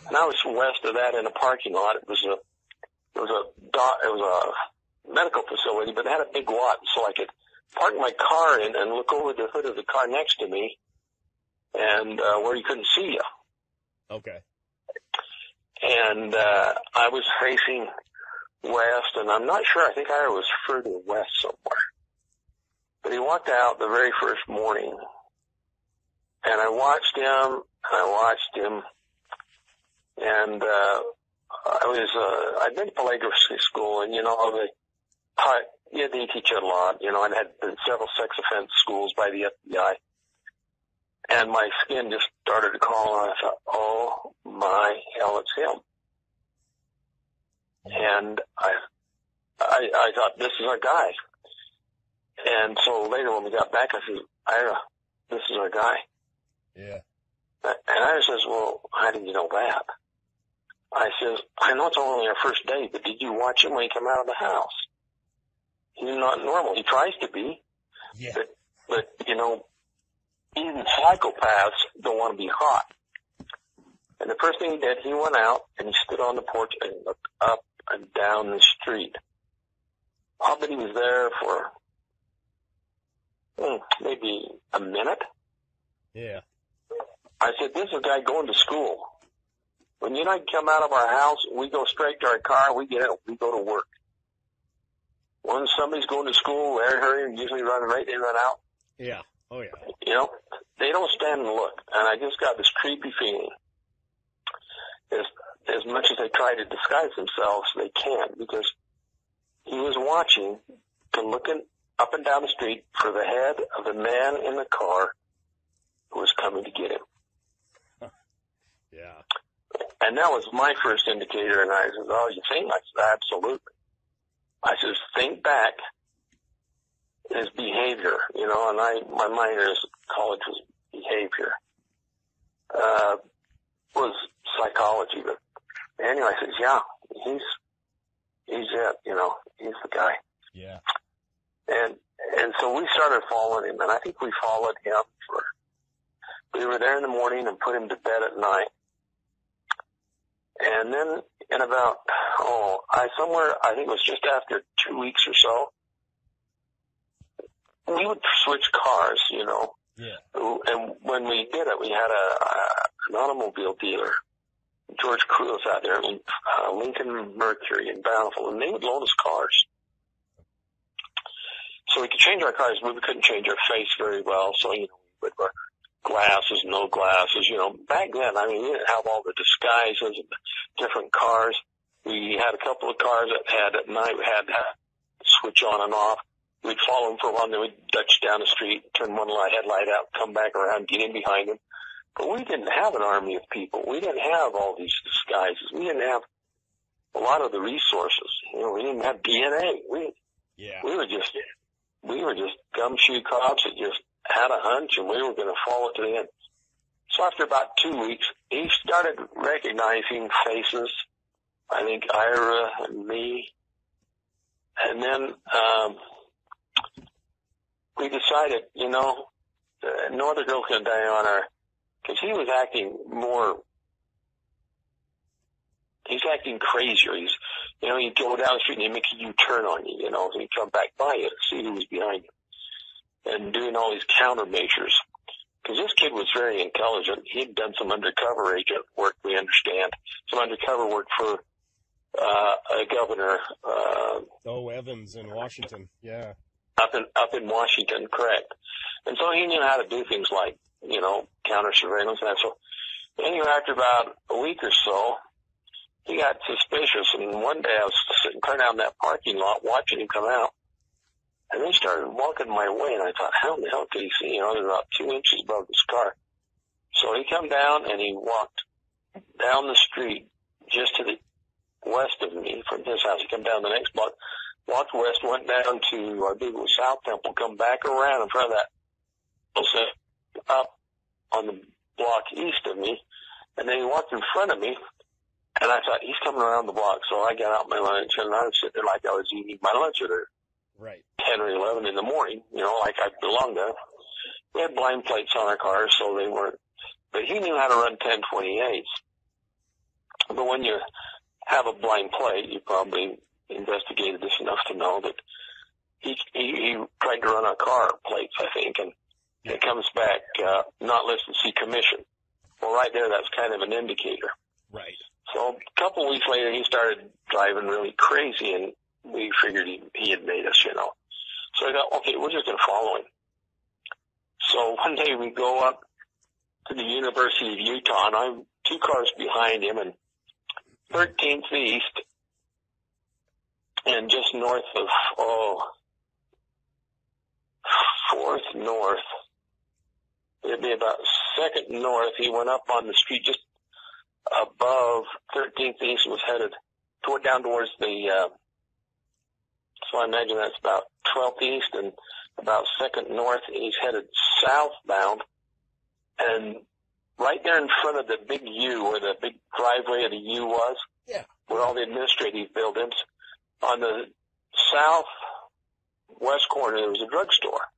and I was west of that in a parking lot. It was a medical facility, but it had a big lot, so I could park my car in and look over the hood of the car next to me, and where you couldn't see you. Okay. And I was facing west, and I'm not sure. I think I was further west somewhere. But he walked out the very first morning, and I watched him, and I'd been to polygraphy school, and they teach you a lot. I'd had been several sex offense schools by the FBI, and my skin just started to crawl, and I thought, oh my hell, it's him. And I thought, this is our guy. And so later when we got back, I said, Ira, this is our guy. Yeah. And Ira says, well, how did you know that? I says, I know it's only our first day, but did you watch him when he came out of the house? He's not normal. He tries to be. Yeah. But even psychopaths don't want to be hot. And the first thing he did, he went out and he stood on the porch and looked up and down the street. I'll bet he was there for maybe a minute. Yeah. I said, this is a guy going to school. When you and I come out of our house, we go straight to our car, we get in, we go to work. When somebody's going to school, they're hurrying, usually running right, they run out. Yeah. Oh, yeah. They don't stand and look. And I just got this creepy feeling. As much as they try to disguise themselves, they can't, because he was watching and looking up and down the street for the head of the man in the car who was coming to get him. Yeah. And that was my first indicator, and I said, oh, you think? I said, absolutely. I said, think back his behavior, and my minor in college was behavior. Was psychology, but anyway, I said, yeah, he's it, you know, he's the guy. Yeah. And so we started following him, and I think we followed him we were there in the morning and put him to bed at night. And then in about, I think it was just after 2 weeks or so, we would switch cars, you know. Yeah. And when we did it, we had an automobile dealer, George Cruz out there, Lincoln Mercury in Bountiful, and they would loan us cars. So we could change our cars, but we couldn't change our face very well. So, you know, we would wear glasses, no glasses, you know. Back then, I mean, we didn't have all the disguises and different cars. We had a couple of cars that had at night, we had that switch on and off. We'd follow them for a while, then we'd dutch down the street, turn one headlight out, come back around, get in behind them. But we didn't have an army of people. We didn't have all these disguises. We didn't have a lot of the resources. You know, we didn't have DNA. We were just gumshoe cops that just had a hunch, and we were going to follow it to the end. So after about 2 weeks, he started recognizing faces. I think Ira and me. And then we decided, you know, no other girl can die on our, because he was acting he's acting crazier. You know, he'd go down the street and he'd make a U-turn on you, you know, and he'd come back by you to see who was behind you, and doing all these countermeasures. Because this kid was very intelligent. He'd done some undercover agent work, we understand, some undercover work for a governor. Evans in Washington, yeah. Up in Washington, correct. And so he knew how to do things like, you know, counter surveillance and that. So anyway, after about a week or so, he got suspicious, and one day I was sitting down that parking lot watching him come out, and he started walking my way, and I thought, how in the hell could he see? You know, they're about 2 inches above this car. So he come down, and he walked down the street just to the west of me from his house. He come down the next block, walked west, went down to, I believe it was South Temple, come back around in front of that, up on the block east of me, and then he walked in front of me, and I thought, he's coming around the block. So I got out my lunch, and I was sitting there like I was eating my lunch at 10 or 11 in the morning, you know, like I belonged there. We had blind plates on our cars, so they weren't, but he knew how to run 1028s. But when you have a blind plate, you probably investigated this enough to know that he tried to run our car plates, I think, and it comes back not listed, see commission. Well, right there, that's kind of an indicator. Right. So a couple of weeks later, he started driving really crazy, and we figured he had made us, you know. So I thought, okay, we're just going to follow him. So one day we go up to the University of Utah, and I'm 2 cars behind him, and 13th East, and just north of, 4th North. It'd be about 2nd North. He went up on the street just above 13th East, was headed down towards the, so I imagine that's about 12th East, and about 2nd North, he's headed southbound, and right there in front of the big U, where the big driveway of the U was, where all the administrative buildings, on the southwest corner, there was a drugstore.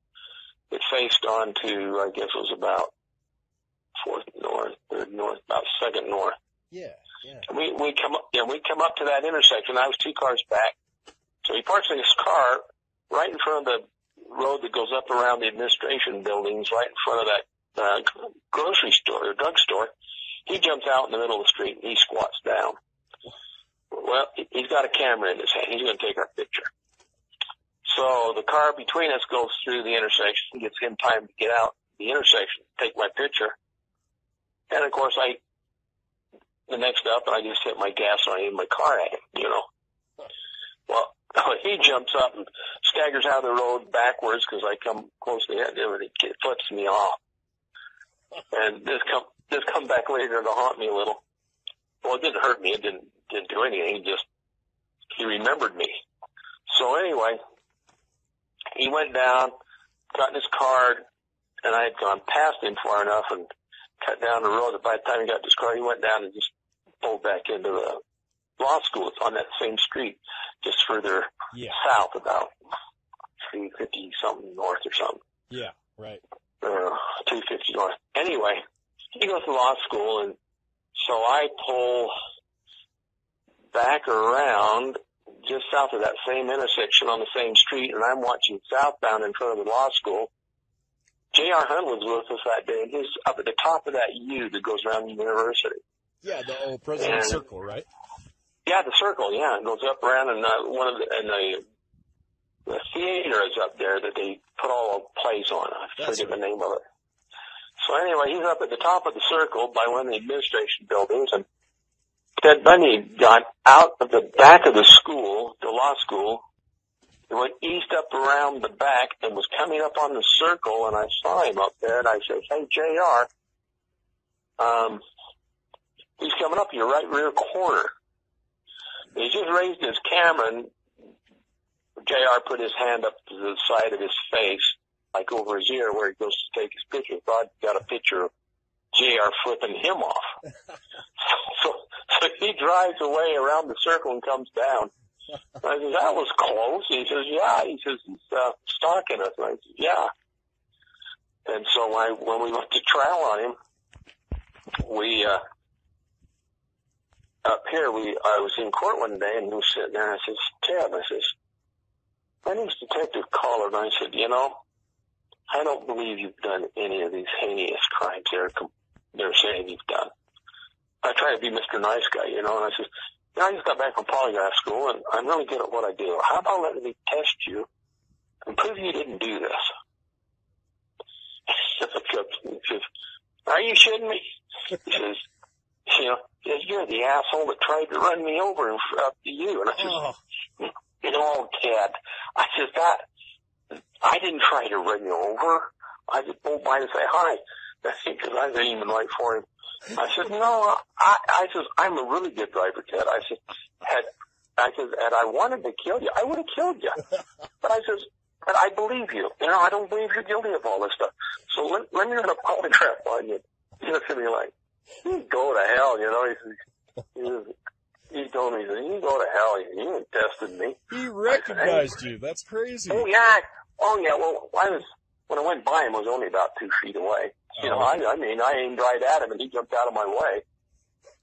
It faced onto, I guess it was about 4th North, 3rd North, about 2nd North. Yeah. We come up to that intersection. I was 2 cars back. So he parks his car right in front of the road that goes up around the administration buildings, right in front of that grocery store or drugstore. He jumps out in the middle of the street and he squats down. Well, he's got a camera in his hand. He's going to take our picture. So the car between us goes through the intersection, gets him time to get out the intersection, take my picture. And of course, the next up, I just hit my gas and I aim my car at him, you know. Well, he jumps up and staggers out of the road backwards because I come close to him and it flips me off. And this come back later to haunt me a little. Well, it didn't hurt me. It didn't do anything. He remembered me. So anyway, he went down, got in his car, and I had gone past him far enough and cut down the road. By the time he got to his car, he went down and just pulled back into the law school. It's on that same street. just further south, about 350 something north or something. Yeah, right. 250 north. Anyway, he goes to law school, and so I pull back around just south of that same intersection on the same street, and I'm watching southbound in front of the law school. J.R. Hunt was with us that day, and he's up at the top of that U that goes around the university. Yeah, the old President's Circle, right? Yeah, the circle, yeah. It goes up around, and the theater is up there that they put all the plays on. I forget the name of it. So anyway, he's up at the top of the circle by one of the administration buildings, and Ted Bundy got out of the back of the school, the law school, and went east up around the back and was coming up on the circle, and I saw him up there, and I said, "Hey, JR, he's coming up your right rear corner." And he just raised his camera, and JR put his hand up to the side of his face, like over his ear where he goes to take his picture. So I got a picture of JR flipping him off. So he drives away around the circle and comes down. I said, "That was close." He says, "Yeah." He says, "He's stalking us." And I said, "Yeah." And so when we went to trial on him, we up here, I was in court one day, and he was sitting there, and I says, "Ted," I says, "my name's Detective Collard." And I said, "You know, I don't believe you've done any of these heinous crimes they're saying you've done." I try to be Mr. Nice Guy, you know, and I said, "You know, I just got back from polygraph school, and I'm really good at what I do. How about letting me test you and prove you didn't do this?" He says, "Are you shitting me?" He says, "You're the asshole that tried to run me over and up to you." And I said, "You know, Ted," I said, I didn't try to run you over. I just pulled by to say hi, because I was aiming right for him. I said, "No, I said, I'm a really good driver, Ted." I said, and I wanted to kill you. I would have killed you. But I said, "But I believe you. You know, I don't believe you're guilty of all this stuff. So let me run a polygraph on you." He looked at me like, "You go to hell," you know. He told me, "You can go to hell. You ain't tested me." He recognized you. That's crazy. Oh, yeah. Well, when I went by him, I was only about 2 feet away. You know, I mean, I aimed right at him, and he jumped out of my way,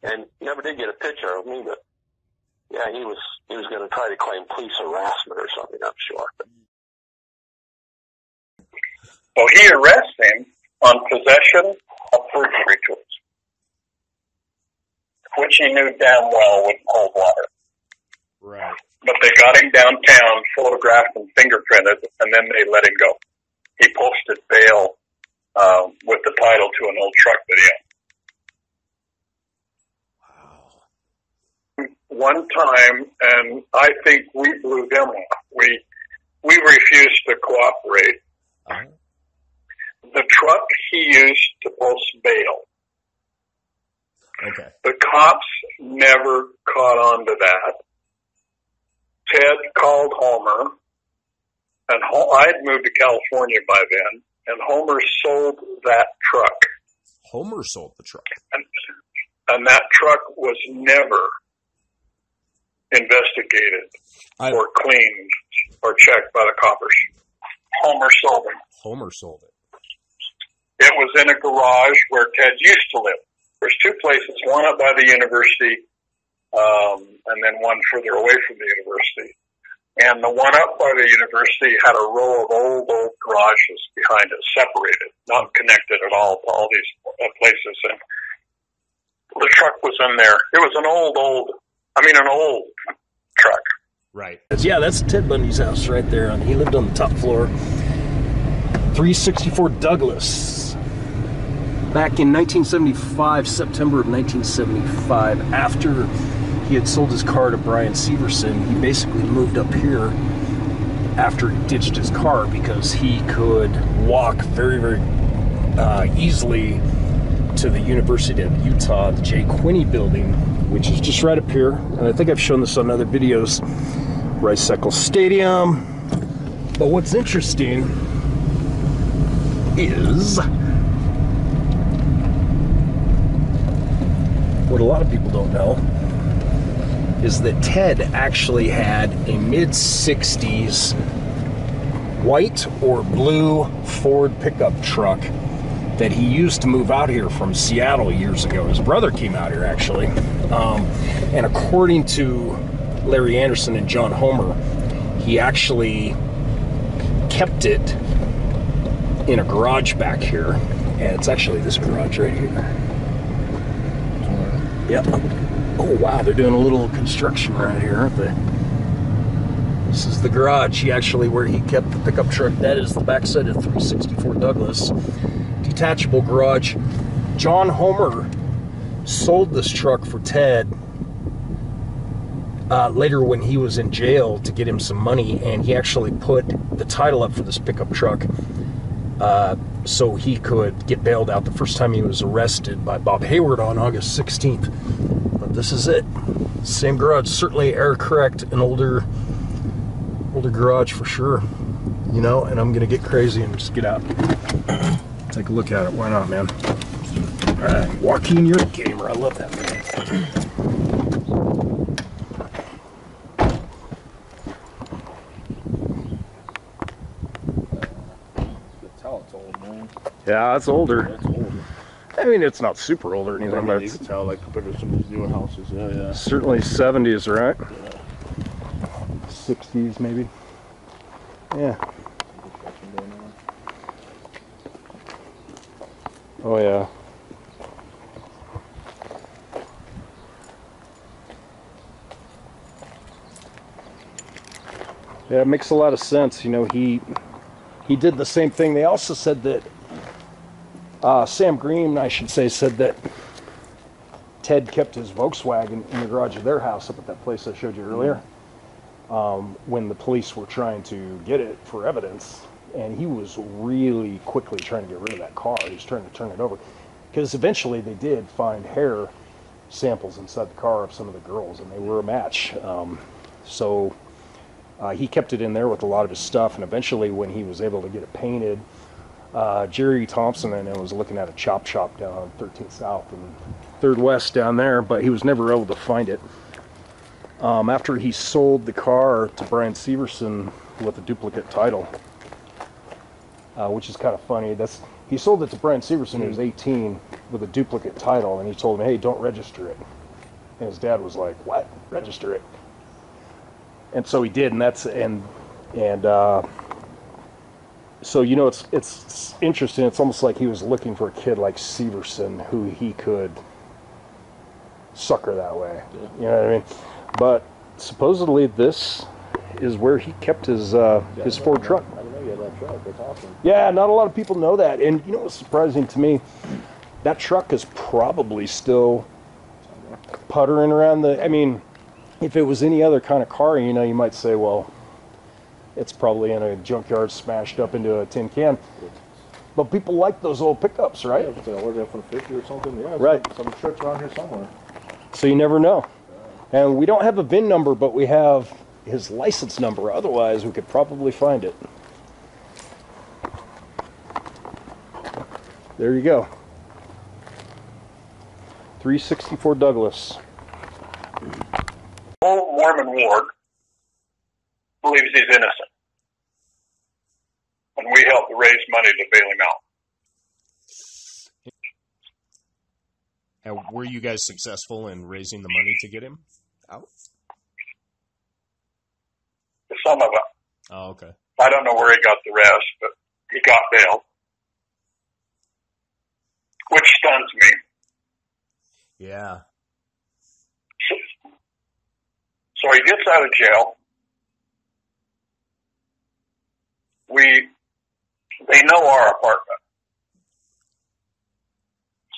and never did get a picture of me. But yeah, he was going to try to claim police harassment or something, I'm sure. So he arrests him on possession of perjury tools, which he knew damn well wouldn't hold water. Right. But they got him downtown, photographed and fingerprinted, and then they let him go. He posted bail with the title to an old truck that he owned. Wow. One time, and I think we blew them off. We refused to cooperate. Uh-huh. The truck he used to post bail. Okay. The cops never caught on to that. Ted called Homer, and I had moved to California by then, and Homer sold that truck. Homer sold the truck. And that truck was never investigated or cleaned or checked by the coppers. Homer sold it. Homer sold it. It was in a garage where Ted used to live. There's 2 places, one up by the university, and then one further away from the university. And the one up by the university had a row of old garages behind it, separated, not connected at all to all these places. And the truck was in there. It was an old truck. Right. Yeah, that's Ted Bundy's house right there. And he lived on the top floor. 364 Douglas. Back in 1975, September of 1975, after he had sold his car to Brian Severson, he basically moved up here after he ditched his car because he could walk very, very easily to the University of Utah, the Jay Quinney building, which is just right up here. And I think I've shown this on other videos. Rice-Eccles Stadium. But what's interesting is what a lot of people don't know is that Ted actually had a mid-60s white or blue Ford pickup truck that he used to move out here from Seattle years ago. His brother came out here, actually. And according to Larry Anderson and John Homer, he actually kept it in a garage back here. And it's actually this garage right here. Yep. Oh, wow, they're doing a little construction right here, aren't they? This is the garage, where he kept the pickup truck. That is the backside of 364 Douglas. Detachable garage. John Homer sold this truck for Ted later when he was in jail to get him some money, and he actually put the title up for this pickup truck so he could get bailed out the first time he was arrested by Bob Hayward on August 16th. But this is it. Same garage. Certainly error correct, an older garage for sure. You know, and I'm going to get crazy and just get out. Take a look at it. Why not, man? All right, Joaquin, you're a gamer. I love that, man. That's how it's old, man. Yeah, it's older. That's older. I mean, it's not super old or anything, but you can tell, like, compared to some of these newer houses. Yeah, yeah. Certainly 70s, right? Yeah. 60s, maybe. Yeah. Oh, yeah. Yeah, it makes a lot of sense. You know, he did the same thing. They also said that Sam Green, I should say, said that Ted kept his Volkswagen in the garage of their house up at that place I showed you earlier when the police were trying to get it for evidence. And he was really quickly trying to get rid of that car. He was trying to turn it over. Because eventually they did find hair samples inside the car of some of the girls, and they were a match. So he kept it in there with a lot of his stuff, and eventually when he was able to get it painted, Jerry Thompson and I was looking at a chop shop down on 13th South and 3rd West down there, but he was never able to find it. After he sold the car to Brian Severson with a duplicate title, which is kind of funny. He sold it to Brian Severson when he was 18 with a duplicate title, and he told him, hey, don't register it. And his dad was like, what? Register it. And so he did, so, you know, it's interesting. It's almost like he was looking for a kid like Severson who he could sucker that way. Yeah. You know what I mean? But supposedly this is where he kept his Ford truck. I didn't know you had that truck. That's awesome. Yeah, not a lot of people know that. And you know what's surprising to me? That truck is probably still puttering around I mean, if it was any other kind of car, you know, you might say, well, it's probably in a junkyard smashed up into a tin can. But people like those old pickups, right? Yeah, if they ordered it for $50 or something. Yeah, right. Some trucks around here somewhere. So you never know. And we don't have a VIN number, but we have his license number. Otherwise, we could probably find it. There you go. 364 Douglas. Old Mormon ward believes he's innocent. And we help to raise money to bail him out. And were you guys successful in raising the money to get him out? Some of it. Oh, okay. I don't know where he got the rest, but he got bail. Which stuns me. Yeah. So he gets out of jail. They know our apartment.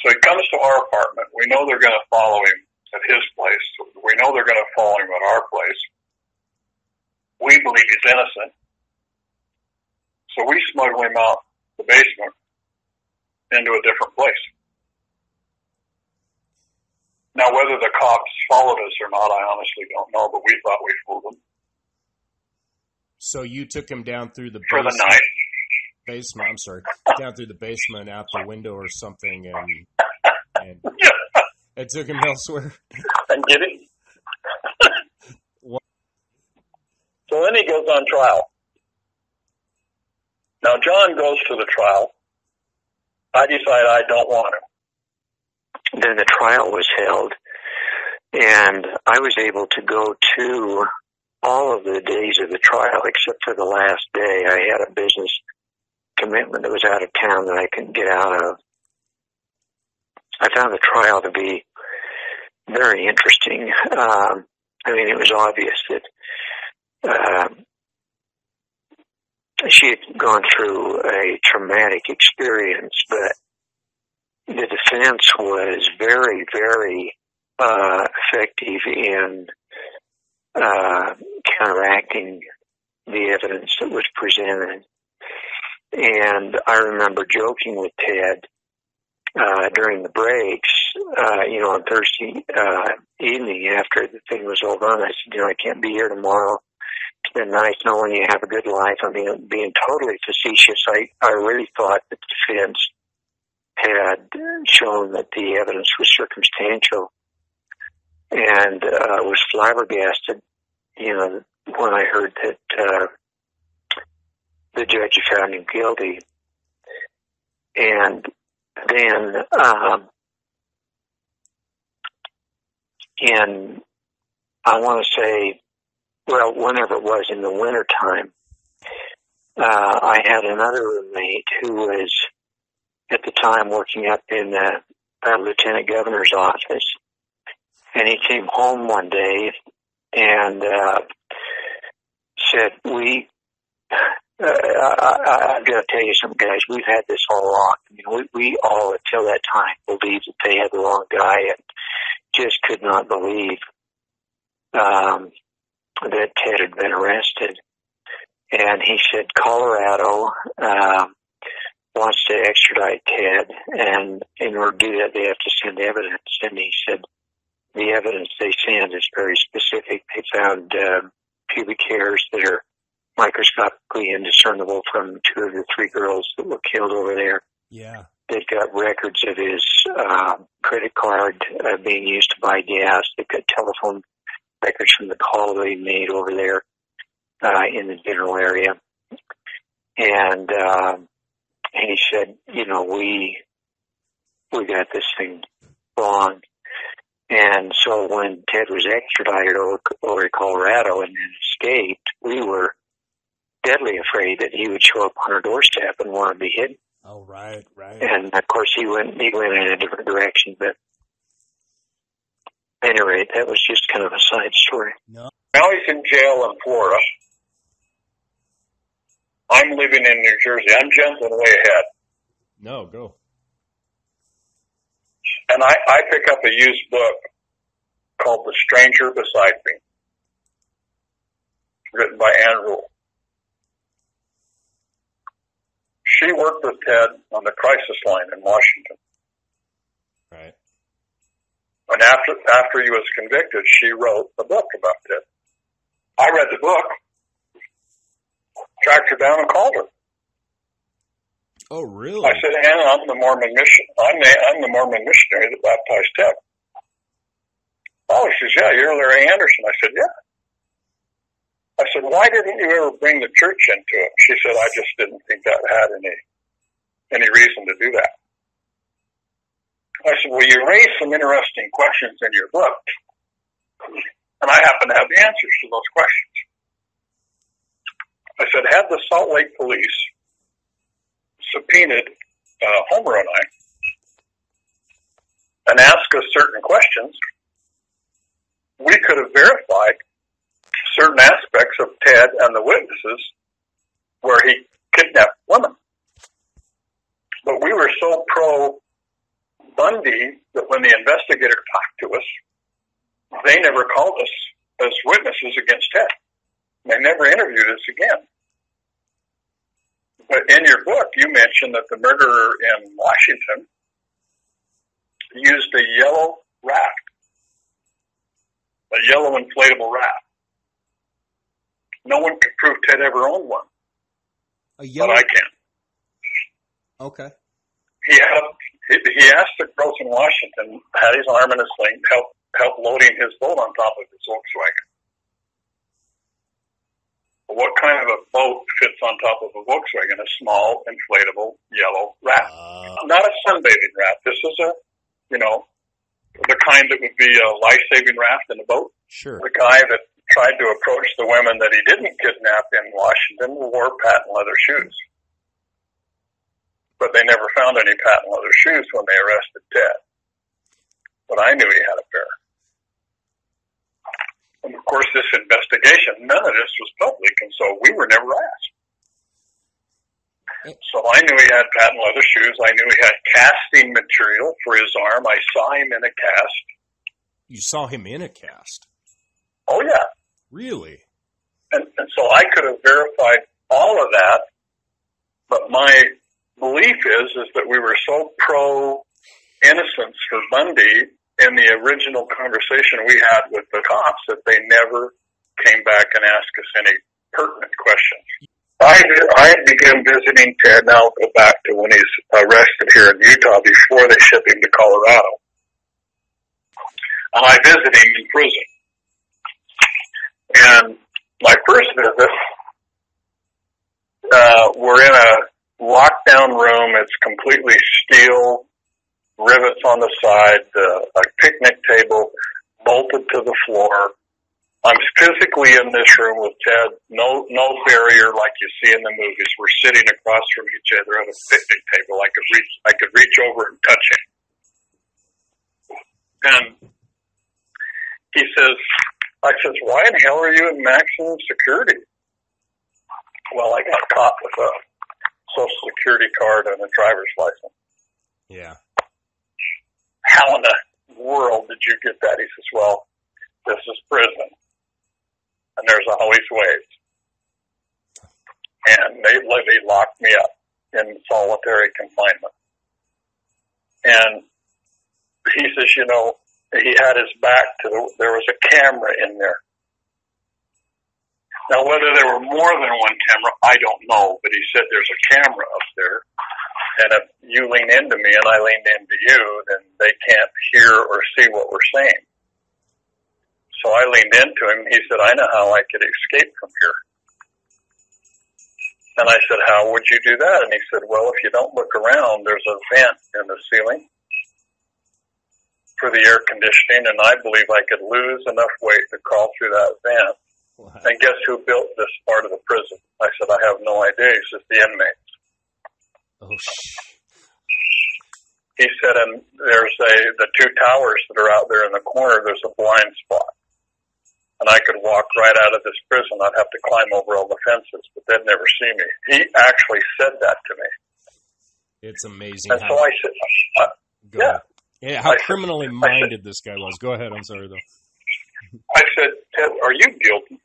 So he comes to our apartment. We know they're going to follow him at his place. We know they're going to follow him at our place. We believe he's innocent. So we smuggle him out the basement into a different place. Now, whether the cops followed us or not, I honestly don't know, but we thought we fooled them. So you took him down through the for the night. Basement, I'm sorry, down through the basement, out the window or something, and Yeah. took him elsewhere. And get it? Bundy goes on trial. Now, John goes to the trial. I decide I don't want him. Then the trial was held, and I was able to go to all of the days of the trial except for the last day. I had a business commitment that was out of town that I couldn't get out of. I found the trial to be very interesting. I mean, it was obvious that she had gone through a traumatic experience, but the defense was very, very effective in counteracting the evidence that was presented. And I remember joking with Ted during the breaks, on Thursday evening after the thing was over. And I said, I can't be here tomorrow. It's been nice knowing you have a good life. I mean, being totally facetious, I really thought that the defense had shown that the evidence was circumstantial, and was flabbergasted, when I heard that the judge found him guilty. And then, I want to say, well, whenever it was in the wintertime, I had another roommate who was at the time working up in the lieutenant governor's office, and he came home one day and said, I've got to tell you something, guys. We've had this all along. We all, until that time, believed that they had the wrong guy and just could not believe that Ted had been arrested. And he said, Colorado wants to extradite Ted, and in order to do that, they have to send evidence. And he said, the evidence they send is very specific. They found pubic hairs that are microscopically indiscernible from 2 of the 3 girls that were killed over there. Yeah. They've got records of his credit card being used to buy gas. They've got telephone records from the call that he made over there in the general area. And he said, we got this thing wrong. And so when Ted was extradited over to Colorado and then escaped, we were deadly afraid that he would show up on our doorstep and want to be hidden. Oh, right. And of course he went in a different direction, but at any rate, that was just kind of a side story. No. Now he's in jail in Florida. I'm living in New Jersey. I'm jumping way ahead. No, go. And I pick up a used book called The Stranger Beside Me, written by Ann Rule. She worked with Ted on the crisis line in Washington. Right. And after he was convicted, she wrote a book about Ted. I read the book, tracked her down and called her. Oh, really? I said, Anna, I'm the Mormon missionary that baptized Ted. Oh, she says, yeah, you're Larry Anderson. I said, yeah. I said, why didn't you ever bring the church into it? She said, I just didn't think that had any reason to do that. I said, well, you raised some interesting questions in your book, and I happen to have the answers to those questions. I said, had the Salt Lake police subpoenaed Homer and I and asked us certain questions, we could have verified certain aspects of Ted and the witnesses where he kidnapped women. But we were so pro-Bundy that when the investigator talked to us, they never called us as witnesses against Ted. They never interviewed us again. But in your book, you mentioned that the murderer in Washington used a yellow rat, a yellow inflatable rat. No one could prove Ted ever owned one. A yellow? But I can. Okay. He asked the girls in Washington, had his arm in a sling, help loading his boat on top of his Volkswagen. What kind of a boat fits on top of a Volkswagen? A small, inflatable, yellow raft. Not a sunbathing raft. This is a, you know, the kind that would be a life-saving raft in a boat. Sure. The guy that tried to approach the women that he didn't kidnap in Washington wore patent leather shoes. But they never found any patent leather shoes when they arrested Ted. But I knew he had a pair. And of course, this investigation, none of this was public, and so we were never asked. So I knew he had patent leather shoes. I knew he had casting material for his arm. I saw him in a cast. You saw him in a cast? Oh, yeah. Really? And so I could have verified all of that, but my belief is that we were so pro-innocence for Bundy in the original conversation we had with the cops that they never came back and asked us any pertinent questions. I began visiting Ted, now I'll go back to when he's arrested here in Utah before they ship him to Colorado. And I visited him in prison. And my first visit, we're in a lockdown room. It's completely steel, rivets on the side, a picnic table bolted to the floor. I'm physically in this room with Ted, no barrier like you see in the movies. We're sitting across from each other at a picnic table. I could reach over and touch him. And he says, I says, why in hell are you in maximum security? Well, I got caught with a Social Security card and a driver's license. Yeah. How in the world did you get that? He says, well, this is prison. And there's always ways. And they locked me up in solitary confinement. And he says, you know, he had his back to there was a camera in there. Now, whether there were more than one camera, I don't know. But he said there's a camera up there. And if you lean into me and I lean into you, then they can't hear or see what we're saying. So I leaned into him. He said, I know how I could escape from here. And I said, how would you do that? And he said, well, if you don't look around, there's a vent in the ceiling for the air conditioning, and I believe I could lose enough weight to crawl through that vent. Wow. And guess who built this part of the prison? I said, I have no idea. He says, the inmates. Oh, He said, and there's the two towers that are out there in the corner, there's a blind spot. And I could walk right out of this prison. I'd have to climb over all the fences, but they'd never see me. He actually said that to me. It's amazing. And so I said, yeah, how criminally minded this guy was. Go ahead. I'm sorry, though. I said, Ted, are you guilty?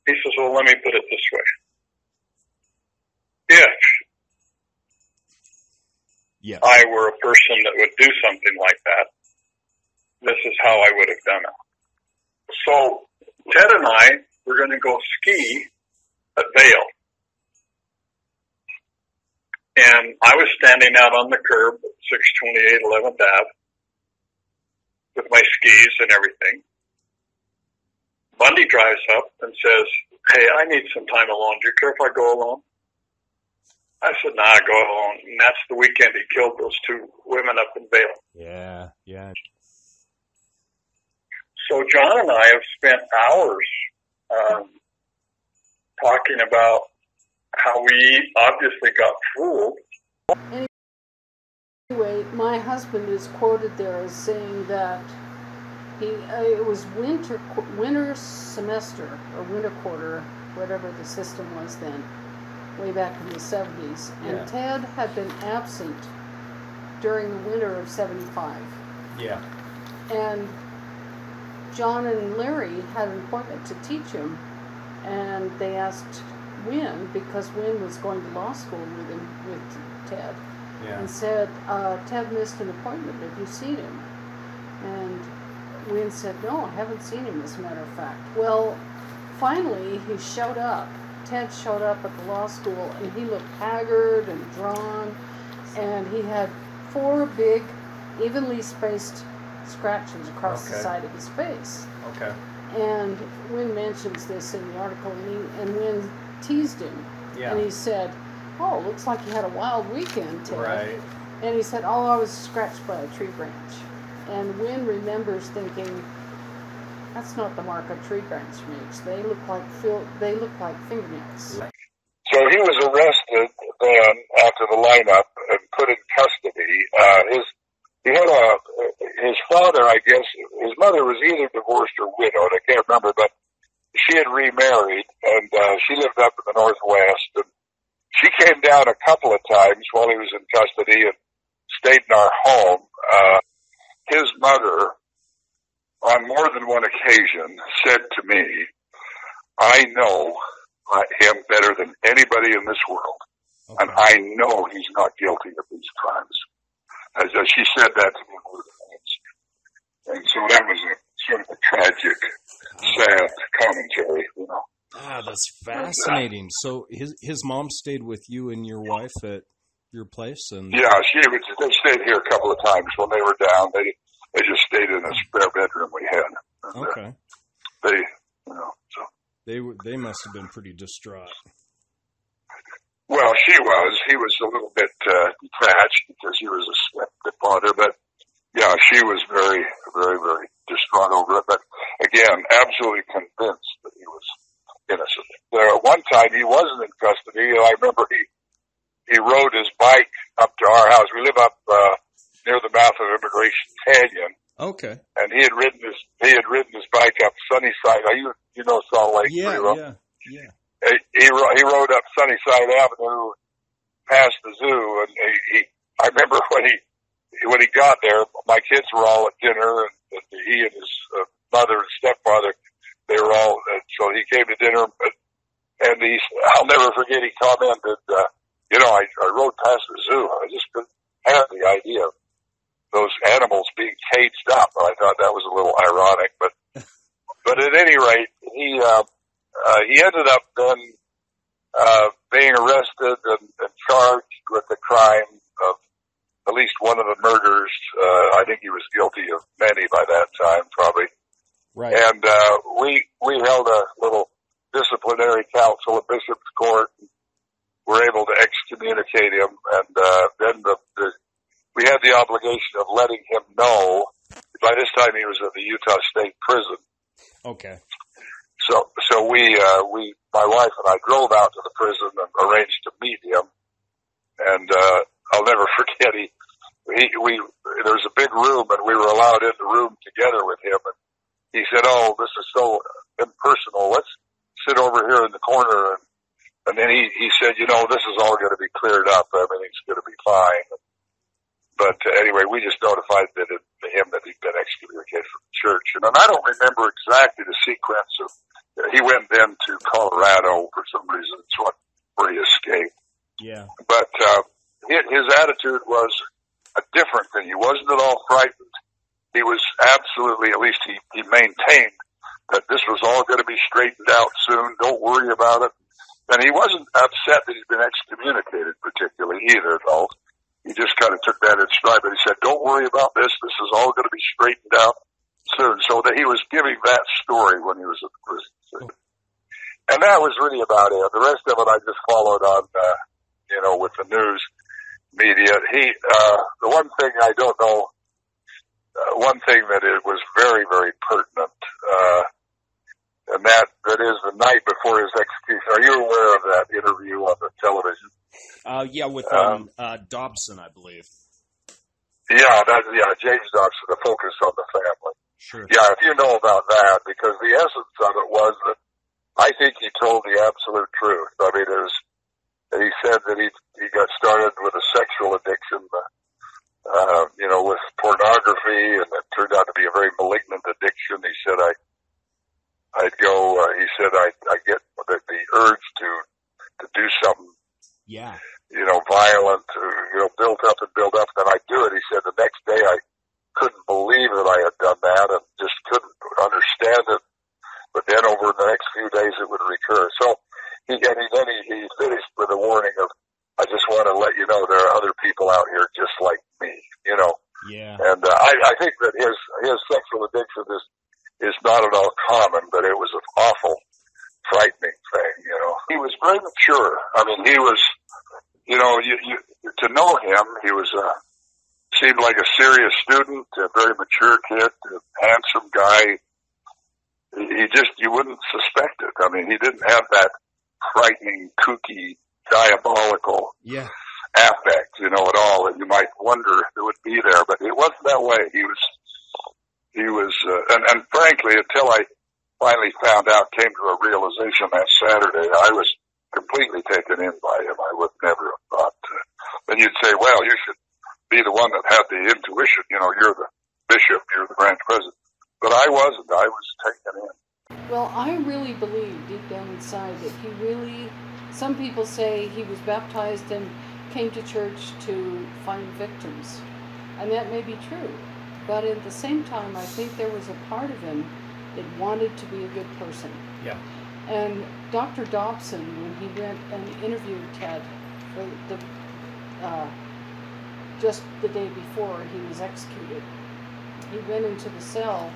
He says, well, let me put it this way. If I were a person that would do something like that, this is how I would have done it. So Ted and I were going to go ski at Vail. And I was standing out on the curb at 628 11th Ave with my skis and everything. Bundy drives up and says, hey, I need some time alone. Do you care if I go alone? I said, nah, go alone. And that's the weekend he killed those two women up in Vail. Yeah, yeah. So John and I have spent hours talking about how we obviously got fooled. Anyway, my husband is quoted there as saying that it was winter semester or winter quarter, whatever the system was then, way back in the 70s, and Ted had been absent during the winter of 75. Yeah. And John and Larry had an appointment to teach him, and they asked Wynn, because Wynn was going to law school with Ted, and said, Ted missed an appointment. Have you seen him? And Wynn said, no, I haven't seen him, as a matter of fact. Well, finally, he showed up. Ted showed up at the law school, and he looked haggard and drawn, and he had 4 big, evenly spaced scratches across the side of his face. Okay. And Wynn mentions this in the article, and Wynn teased him. Yeah. And he said, "Oh, looks like you had a wild weekend, Ted." Right. And he said, "Oh, I was scratched by a tree branch." And Wynn remembers thinking, "That's not the mark a tree branch makes. They look like fingernails." So he was arrested then after the lineup and put in custody. His father, I guess, his mother was either divorced or widowed. I can't remember, but she had remarried, and she lived up in the Northwest. And she came down a couple of times while he was in custody and stayed in our home. His mother, on more than one occasion, said to me, "I know him better than anybody in this world, and I know he's not guilty of these crimes." As she said that to me more than once. And so that was a sort of a tragic, sad commentary, you know. Ah, that's fascinating. So his mom stayed with you and your wife at your place, and yeah, they stayed here a couple of times when they were down. They just stayed in a spare bedroom we had. And, okay. They must have been pretty distraught. Well, she was. He was a little bit detached because he was a stepfather, but yeah, she was very, very, very distraught over it. But again, absolutely convinced that he was innocent. One time he wasn't in custody. I remember he rode his bike up to our house. We live up near the mouth of Immigration Canyon. Okay. And he had ridden his bike up Sunnyside. You know Salt Lake? Yeah. He rode up Sunnyside Avenue past the zoo, and I remember when he got there, my kids were all at dinner, and he and his mother and stepfather, they were all. So he came to dinner, and I'll never forget. He commented, I rode past the zoo. I just couldn't have the idea of those animals being caged up. I thought that was a little ironic, but at any rate, he ended up then being arrested and charged with the crime of at least one of the murders. I think he was guilty of many by that time, probably. Right. And we held a little disciplinary council at Bishop's Court. Were able to excommunicate him, and then we had the obligation of letting him know. By this time, he was at the Utah State Prison. Okay. So my wife and I drove out to the prison and arranged to meet him. And I'll never forget, there was a big room, and we were allowed in the room together with him. And he said, "Oh, this is so impersonal. Let's sit over here in the corner." And then he said, "This is all going to be cleared up. Everything's going to be fine." But anyway, we just notified him that he'd been excommunicated from the church. And I don't remember exactly the sequence of. He went then to Colorado for some reason. It's where he escaped. Yeah. But his attitude was a different thing. He wasn't at all frightened. He was absolutely, at least he maintained that this was all going to be straightened out soon. Don't worry about it. And he wasn't upset that he'd been excommunicated particularly either, though. He just kind of took that in stride, but he said, "Don't worry about this. This is all going to be straightened out soon." So that he was giving that story when he was at the prison. And that was really about it. The rest of it I just followed on, with the news media. The one thing I don't know, one thing that it was very, very pertinent, and that is the night before his execution. Are you aware of that interview on the television? Yeah, with Dobson, I believe. Yeah, James Dobson, the focus on the family. Sure. Yeah, if you know about that, because the essence of it was that I think he told the absolute truth. I mean, he said that he got started with a sexual addiction, with pornography, and it turned out to be a very malignant addiction. He said, I'd get the urge to do something. Yeah. Violent, built up, and I'd do it. He said the next day I couldn't believe that I had done that and just couldn't understand it. But then over the next few days it would recur. So he finished with a warning of, "I just want to let you know there are other people out here just like me," Yeah. And I think that his sexual addiction is not at all common, but it was an awful, frightening thing, you know. He was very mature. I mean, he was, you know, to know him, he was seemed like a serious student, a very mature kid, a handsome guy. You wouldn't suspect it. I mean, he didn't have that frightening, kooky, diabolical affect, you know, at all, that you might wonder if it would be there, but it wasn't that way. He was, and frankly, until I finally found out, came to a realization that Saturday, I was completely taken in by him. I would never have thought. Then you'd say, well, you should be the one that had the intuition. You know, you're the bishop, you're the branch president. But I wasn't. I was taken in. Well, I really believe deep down inside that he really, some people say he was baptized and came to church to find victims. And that may be true. But at the same time, I think there was a part of him that wanted to be a good person. Yeah. And Dr. Dobson, when he went and interviewed Ted for just the day before he was executed, he went into the cell.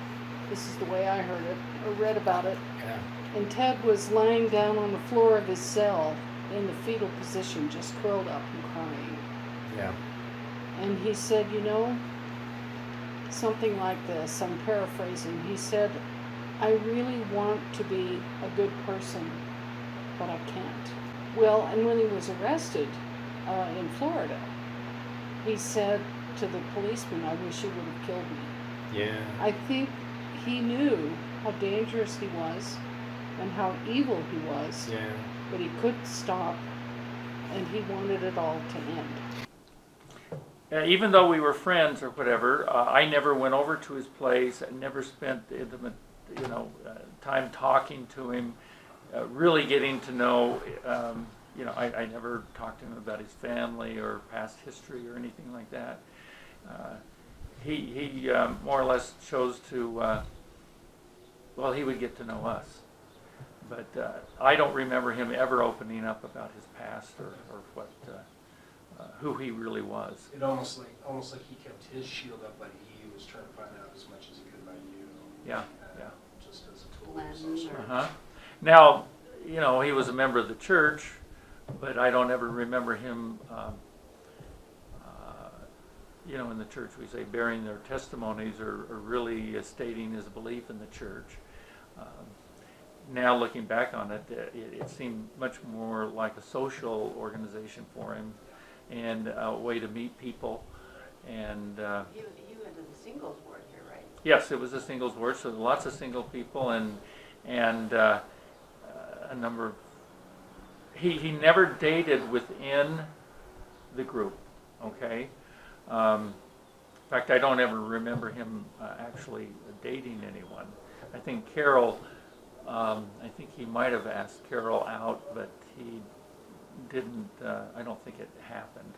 This is the way I heard it, or read about it. Yeah. And Ted was lying down on the floor of his cell in the fetal position, just curled up and crying. Yeah. And he said, you know, something like this, I'm paraphrasing. He said, I really want to be a good person, but I can't. Well, and when he was arrested in Florida, he said to the policeman, I wish you would have killed me. Yeah. I think he knew how dangerous he was and how evil he was, but he couldn't stop, and he wanted it all to end. Even though we were friends or whatever, I never went over to his place. I never spent intimate, time talking to him, really getting to know. I never talked to him about his family or past history or anything like that. He more or less chose to. He would get to know us, but I don't remember him ever opening up about his past or what. Who he really was. It almost like he kept his shield up, like he was trying to find out as much as he could about you. Yeah. Just as a tool. Now, he was a member of the church, but I don't ever remember him, in the church we say bearing their testimonies or really stating his belief in the church. Now looking back on it, it seemed much more like a social organization for him, and a way to meet people. And you went to the singles ward here, right? Yes, it was a singles ward, so lots of single people and a number of. He never dated within the group. Okay. In fact, I don't ever remember him actually dating anyone. I think Carol. I think he might have asked Carol out, but he didn't. I don't think it happened.